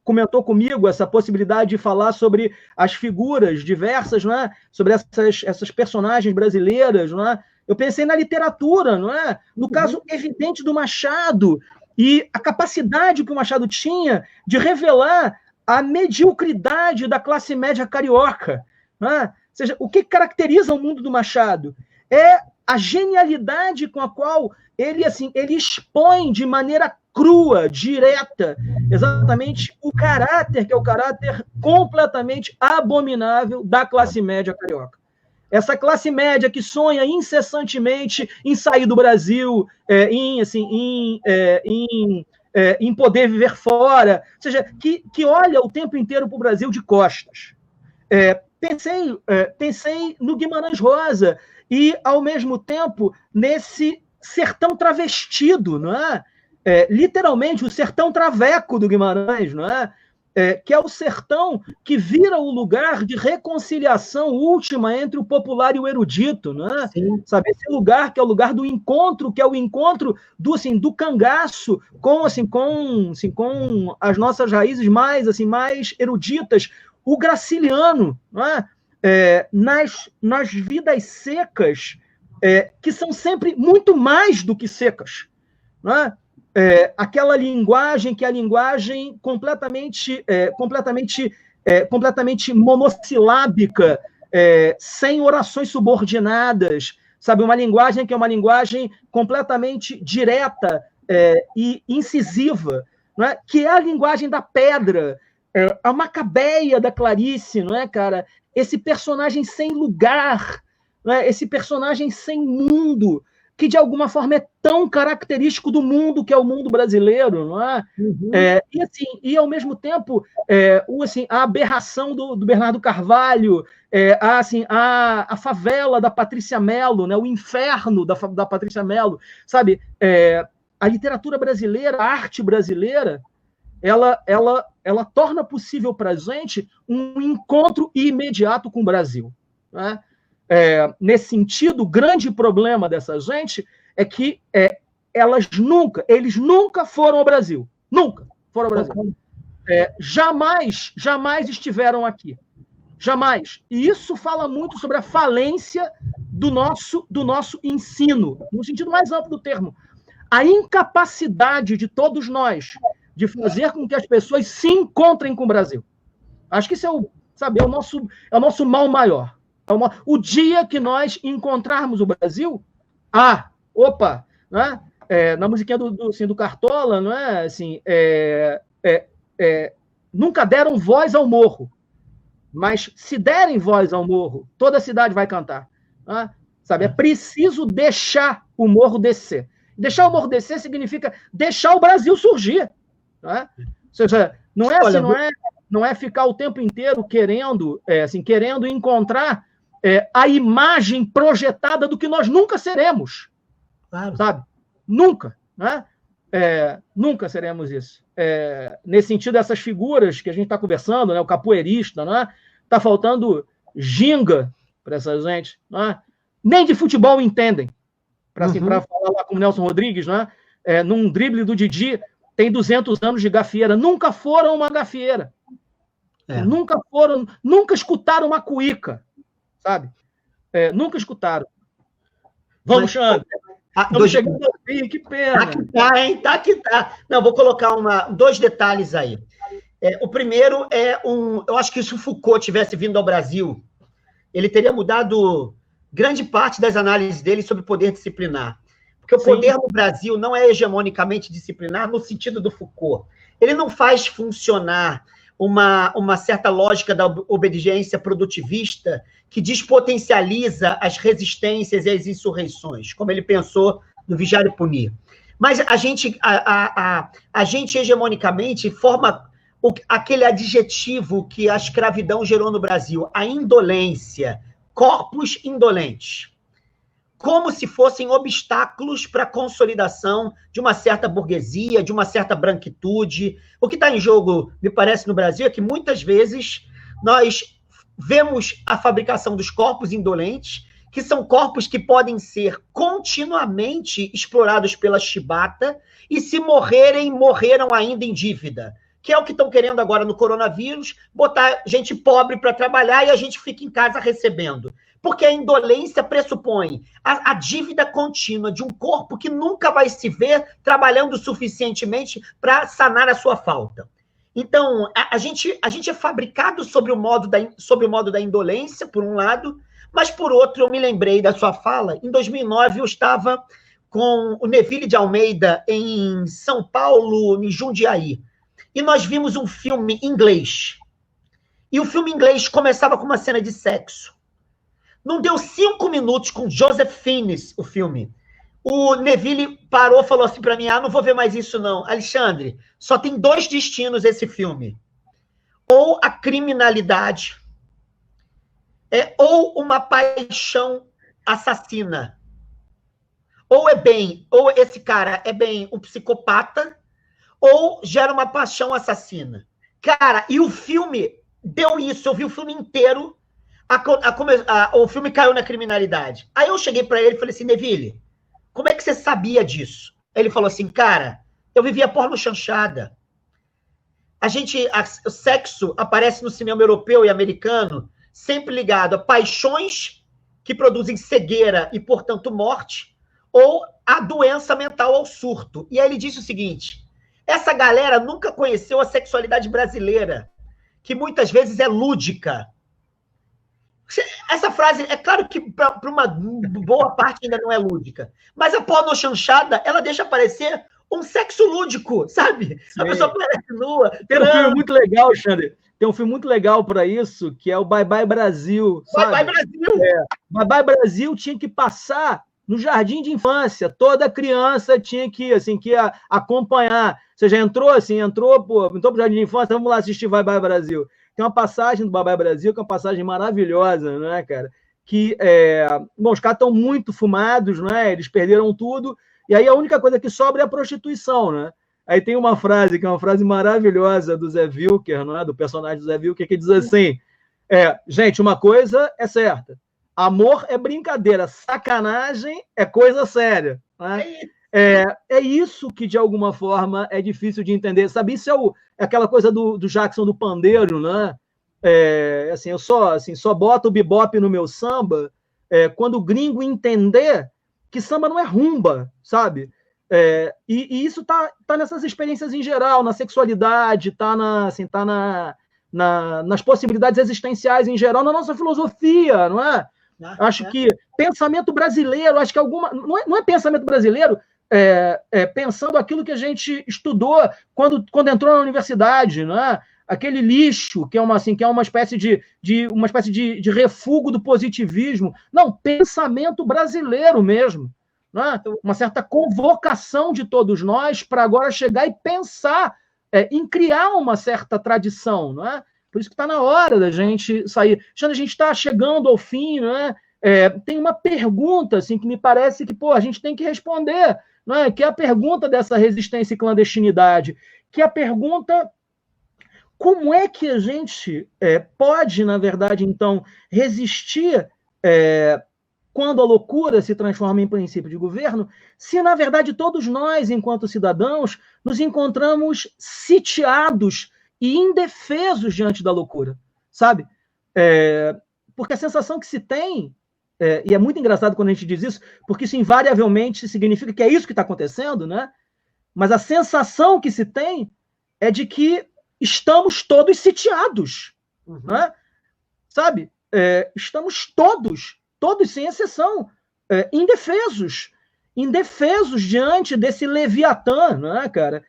comentou comigo essa possibilidade de falar sobre as figuras diversas, não é? Sobre essas personagens brasileiras, não é? Eu pensei na literatura, não é? No caso evidente do Machado, e a capacidade que o Machado tinha de revelar a mediocridade da classe média carioca. Não é? Ou seja, o que caracteriza o mundo do Machado é a genialidade com a qual ele expõe de maneira crua, direta, exatamente o caráter, que é o caráter completamente abominável da classe média carioca. Essa classe média que sonha incessantemente em sair do Brasil, em poder viver fora, ou seja, que olha o tempo inteiro para o Brasil de costas. Pensei no Guimarães Rosa e, ao mesmo tempo, nesse sertão travestido, não é? Literalmente, o sertão traveco do Guimarães, não é? Que é o sertão que vira o lugar de reconciliação última entre o popular e o erudito, não é? Sabe, esse lugar que é o lugar do encontro, que é o encontro do cangaço com as nossas raízes mais eruditas, o graciliano, não é? Nas vidas secas, que são sempre muito mais do que secas, não é? Aquela linguagem que é a linguagem completamente monossilábica, sem orações subordinadas, sabe? Uma linguagem que é uma linguagem completamente direta e incisiva, não é? Que é a linguagem da pedra, a Macabeia da Clarice, não é, cara? Esse personagem sem lugar, não é? Esse personagem sem mundo, que de alguma forma é tão característico do mundo que é o mundo brasileiro, não é? Uhum. E ao mesmo tempo, a aberração do Bernardo Carvalho, a favela da Patrícia Mello, né? O inferno da Patrícia Mello, sabe? A literatura brasileira, a arte brasileira, ela torna possível para a gente um encontro imediato com o Brasil, né? Nesse sentido, o grande problema dessa gente é que eles nunca foram ao Brasil. Nunca foram ao Brasil. Jamais estiveram aqui. Jamais. E isso fala muito sobre a falência do nosso ensino, no sentido mais amplo do termo. A incapacidade de todos nós de fazer com que as pessoas se encontrem com o Brasil. Acho que isso é o nosso mal maior. O dia que nós encontrarmos o Brasil, né? Na musiquinha do Cartola, não é? Assim, nunca deram voz ao morro, mas se derem voz ao morro, toda a cidade vai cantar. Né? Sabe? É preciso deixar o morro descer. Deixar o morro descer significa deixar o Brasil surgir. Né? Ou seja, não é ficar o tempo inteiro querendo encontrar a imagem projetada do que nós nunca seremos. Claro. Sabe? Nunca. Né? Nunca seremos isso. Nesse sentido, essas figuras que a gente está conversando, né? O capoeirista, está faltando ginga para essa gente. Né? Nem de futebol entendem. Para falar lá com o Nelson Rodrigues, num drible do Didi, tem 200 anos de gafieira. Nunca foram uma gafieira. Nunca escutaram uma cuíca, sabe? Nunca escutaram. Vamos, Xande. Estamos chegando ao fim, que pena. Tá que tá. Não, vou colocar 2 detalhes aí. O primeiro eu acho que se o Foucault tivesse vindo ao Brasil, ele teria mudado grande parte das análises dele sobre poder disciplinar. Porque o poder no Brasil não é hegemonicamente disciplinar no sentido do Foucault. Ele não faz funcionar uma certa lógica da obediência produtivista que despotencializa as resistências e as insurreições, como ele pensou no Vigiar e Punir. Mas a gente hegemonicamente forma aquele adjetivo que a escravidão gerou no Brasil, a indolência, corpos indolentes, como se fossem obstáculos para a consolidação de uma certa burguesia, de uma certa branquitude. O que está em jogo, me parece, no Brasil, é que muitas vezes nós vemos a fabricação dos corpos indolentes, que são corpos que podem ser continuamente explorados pela chibata, e se morrerem, morreram ainda em dívida. Que é o que estão querendo agora no coronavírus, botar gente pobre para trabalhar e a gente fica em casa recebendo. Porque a indolência pressupõe a dívida contínua de um corpo que nunca vai se ver trabalhando suficientemente para sanar a sua falta. Então, a gente é fabricado sobre o modo da indolência, por um lado, mas, por outro, eu me lembrei da sua fala. Em 2009, eu estava com o Neville de Almeida em São Paulo, em Jundiaí. E nós vimos um filme inglês. E o filme inglês começava com uma cena de sexo. Não deu 5 minutos com Joseph Fiennes, o filme. O Neville parou e falou assim para mim, não vou ver mais isso não. Alexandre, só tem 2 destinos esse filme. Ou a criminalidade, ou uma paixão assassina. Ou esse cara é bem um psicopata, ou gera uma paixão assassina. Cara, e o filme deu isso. Eu vi o filme inteiro, o filme caiu na criminalidade. Aí eu cheguei para ele e falei assim, Neville, como é que você sabia disso? Ele falou assim, cara, eu vivia porno chanchada. O sexo aparece no cinema europeu e americano sempre ligado a paixões que produzem cegueira e, portanto, morte, ou a doença mental ao surto. E aí ele disse o seguinte, essa galera nunca conheceu a sexualidade brasileira, que muitas vezes é lúdica. Essa frase, é claro que para uma boa parte ainda não é lúdica, mas a pornochanchada, ela deixa aparecer um sexo lúdico, sabe? Sim. A pessoa aparece nua. Tem um filme muito legal, Xande. Tem um filme muito legal para isso, que é o Bye Bye Brasil. Sabe? Bye Bye Brasil! Bye Bye Brasil tinha que passar no jardim de infância. Toda criança tinha que acompanhar. Você já entrou pro jardim de infância, vamos lá assistir Bye Bye Brasil. Tem uma passagem do Bye Bye Brasil, que é uma passagem maravilhosa, né, cara? Que, os caras estão muito fumados, né? Eles perderam tudo, e aí a única coisa que sobra é a prostituição, né? Aí tem uma frase, que é uma frase maravilhosa do Zé Wilker, não é? Do personagem do Zé Wilker, que diz assim, gente, uma coisa é certa, amor é brincadeira, sacanagem é coisa séria, né? É isso que, de alguma forma, é difícil de entender. Sabe, isso é aquela coisa do Jackson do pandeiro, né? Eu só boto o bebop no meu samba quando o gringo entender que samba não é rumba, sabe? E isso tá nessas experiências em geral, na sexualidade, nas possibilidades existenciais em geral, na nossa filosofia, não é? Acho que pensamento brasileiro, acho que não é pensamento brasileiro pensando aquilo que a gente estudou quando entrou na universidade, não é? Aquele lixo que é uma espécie de refúgio do positivismo. Não, pensamento brasileiro mesmo. Né? Uma certa convocação de todos nós para agora chegar e pensar em criar uma certa tradição. Não é? Por isso que está na hora da gente sair. A gente está chegando ao fim. Não é? Tem uma pergunta assim, que me parece que a gente tem que responder, não é? Que é a pergunta dessa resistência e clandestinidade, que é a pergunta: como é que a gente pode, na verdade, então, resistir quando a loucura se transforma em princípio de governo, se, na verdade, todos nós, enquanto cidadãos, nos encontramos sitiados e indefesos diante da loucura, sabe? Porque a sensação que se tem, e é muito engraçado quando a gente diz isso, porque isso invariavelmente significa que é isso que está acontecendo, né? Mas a sensação que se tem é de que estamos todos sitiados, né? Sabe? Estamos todos sem exceção, indefesos diante desse Leviatã, não é, cara?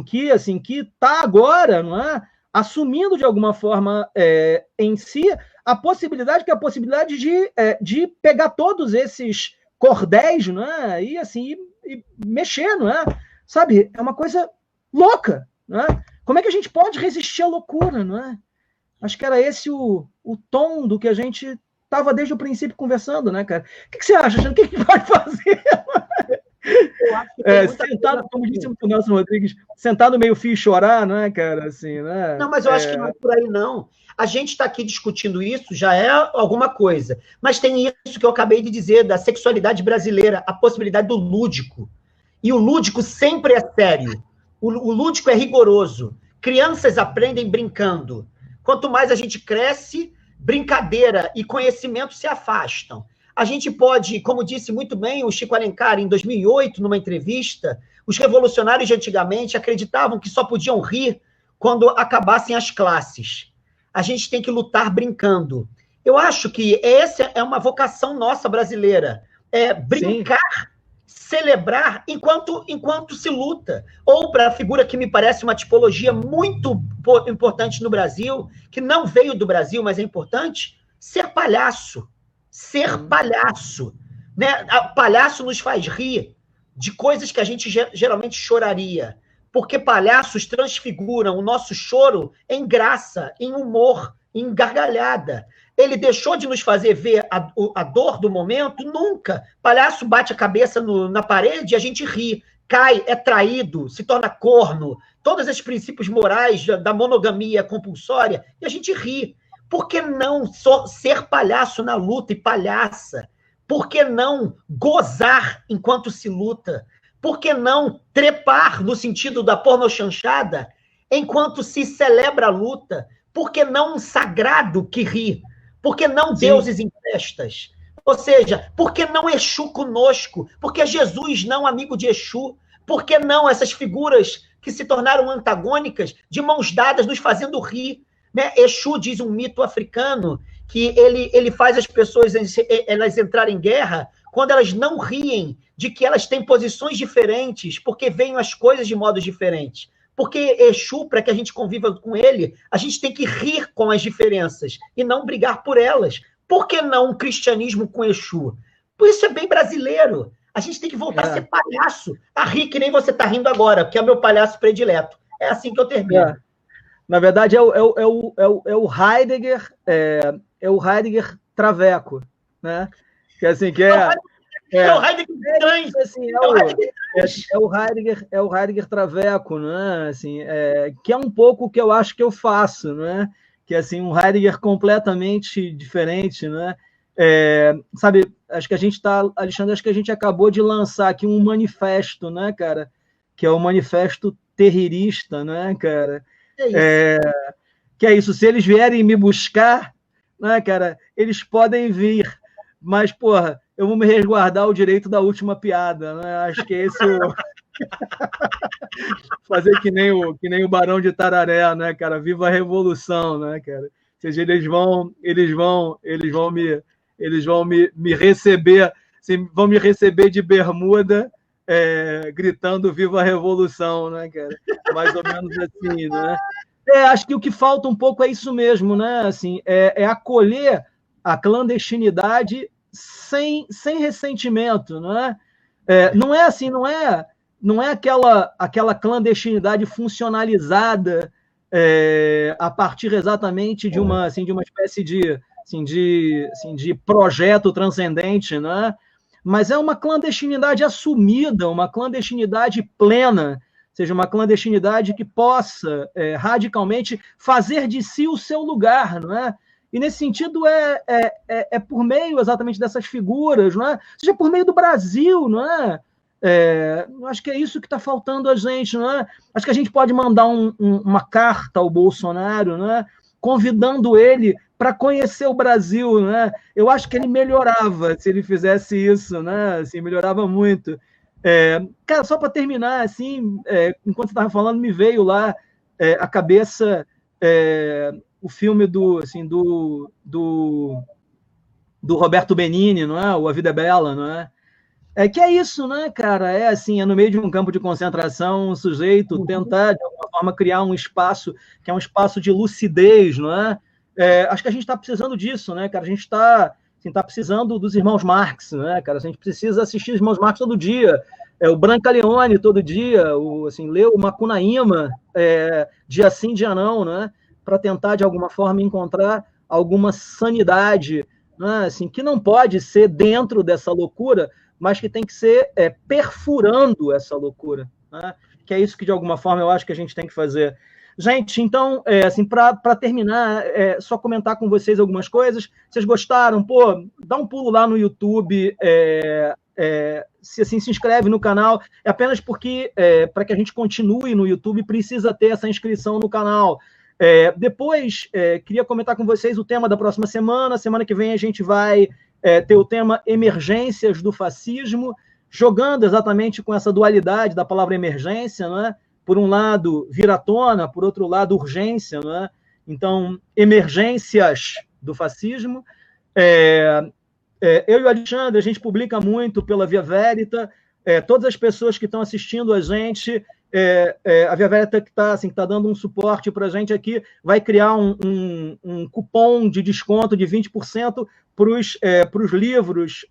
Que está agora, não é, assumindo de alguma forma em si a possibilidade de pegar todos esses cordéis, não é, e mexer, não é? Sabe? É uma coisa louca, não é? Como é que a gente pode resistir à loucura, não é? Acho que era esse o tom do que a gente estava desde o princípio conversando, né, cara? O que você acha, Xande? O que pode fazer? Eu acho que sentado, como disse o Nelson Rodrigues, sentado meio fio e chorar, não é, cara? Assim, né? Não, mas eu acho que não é por aí, não. A gente está aqui discutindo isso, já é alguma coisa. Mas tem isso que eu acabei de dizer, da sexualidade brasileira, a possibilidade do lúdico. E o lúdico sempre é sério. O lúdico é rigoroso. Crianças aprendem brincando. Quanto mais a gente cresce, brincadeira e conhecimento se afastam. A gente pode, como disse muito bem o Chico Alencar, em 2008, numa entrevista, os revolucionários de antigamente acreditavam que só podiam rir quando acabassem as classes. A gente tem que lutar brincando. Eu acho que essa é uma vocação nossa brasileira. Brincar, sim, celebrar enquanto se luta. Ou para a figura que me parece uma tipologia muito importante no Brasil, que não veio do Brasil, mas é importante, ser palhaço. Ser palhaço. Né? Palhaço nos faz rir de coisas que a gente geralmente choraria. Porque palhaços transfiguram o nosso choro em graça, em humor, em gargalhada. Ele deixou de nos fazer ver a dor do momento? Nunca. Palhaço bate a cabeça na parede e a gente ri. Cai, é traído, se torna corno. Todos esses princípios morais da monogamia compulsória, e a gente ri. Por que não ser palhaço na luta e palhaça? Por que não gozar enquanto se luta? Por que não trepar no sentido da pornochanchada enquanto se celebra a luta? Por que não um sagrado que ri? Por que não deuses em festas? Ou seja, por que não Exu conosco? Por que Jesus não amigo de Exu? Por que não essas figuras que se tornaram antagônicas, de mãos dadas, nos fazendo rir? Né? Exu, diz um mito africano, que ele faz as pessoas elas entrarem em guerra quando elas não riem de que elas têm posições diferentes, porque veem as coisas de modos diferentes. Porque Exu, para que a gente conviva com ele, a gente tem que rir com as diferenças e não brigar por elas. Por que não um cristianismo com Exu? Por isso é bem brasileiro. A gente tem que voltar a ser palhaço, a rir que nem você está rindo agora, porque é o meu palhaço predileto. É assim que eu termino. Na verdade, é o Heidegger, o Heidegger traveco, né? Que assim, que é o Heidegger trans, assim, é o Heidegger traveco, né? Assim, que é um pouco o que eu acho que eu faço, né? Que assim, um Heidegger completamente diferente, né? Sabe, acho que a gente está, Alexandre, acho que a gente acabou de lançar aqui um manifesto, né, cara? Que é o manifesto terrirista, né, cara? Que é isso, se eles vierem me buscar, né, cara, eles podem vir, Mas, porra, eu vou me resguardar o direito da última piada, né? Acho que é esse o... Fazer que nem o Barão de Tararé, né, cara? Viva a revolução, né, cara? Ou seja, eles vão me receber, assim, vão me receber de bermuda, gritando Viva a revolução, né, cara? Mais ou menos assim, né? Acho que o que falta um pouco é isso mesmo, né? Assim, acolher a clandestinidade sem ressentimento, não é? Não é assim, não é aquela clandestinidade funcionalizada a partir exatamente de uma espécie de projeto transcendente, né? Mas é uma clandestinidade assumida, uma clandestinidade plena, ou seja, uma clandestinidade que possa radicalmente fazer de si o seu lugar, não é? E, nesse sentido, é por meio exatamente dessas figuras, não é? Ou seja, por meio do Brasil, não é? Acho que é isso que está faltando a gente, não é? Acho que a gente pode mandar uma carta ao Bolsonaro, não é? Convidando ele para conhecer o Brasil, né? Eu acho que ele melhorava se ele fizesse isso, né? Assim, melhorava muito. Cara, só para terminar, assim, enquanto você estava falando, me veio lá à cabeça o filme do Roberto Benigni, não é? O A Vida é Bela, não é? Que é isso, né, cara? É no meio de um campo de concentração, um sujeito tentar, de alguma forma, criar um espaço que é um espaço de lucidez, não é? Acho que a gente está precisando disso, né, cara? A gente está precisando dos irmãos Marx, né, cara? A gente precisa assistir os irmãos Marx todo dia, o Brancaleone todo dia, ler o Macunaíma, dia sim, dia não, né? Para tentar, de alguma forma, encontrar alguma sanidade, né? Assim, que não pode ser dentro dessa loucura, mas que tem que ser perfurando essa loucura, né? Que é isso que, de alguma forma, eu acho que a gente tem que fazer. Gente, então, para terminar, só comentar com vocês algumas coisas. Vocês gostaram? Pô, dá um pulo lá no YouTube, se inscreve no canal. É apenas porque, para que a gente continue no YouTube, precisa ter essa inscrição no canal. Depois, queria comentar com vocês o tema da próxima semana. Semana que vem a gente vai ter o tema Emergências do Fascismo, jogando exatamente com essa dualidade da palavra emergência, não é? Por um lado, vir à tona, por outro lado, urgência, não é? Então, emergências do fascismo. Eu e o Alexandre, a gente publica muito pela Via Verita, todas as pessoas que estão assistindo a gente, a Via Verita que está dando um suporte para a gente aqui, vai criar um cupom de desconto de 20% para os livros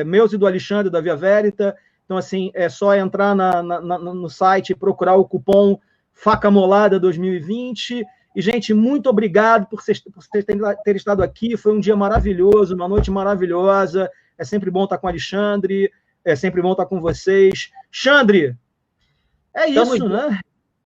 meus e do Alexandre da Via Verita. Então, assim, é só entrar no site e procurar o cupom Faca Molada 2020. E, gente, muito obrigado por vocês terem estado aqui. Foi um dia maravilhoso, uma noite maravilhosa. É sempre bom estar com o Alexandre, é sempre bom estar com vocês. Xandre, é isso, né?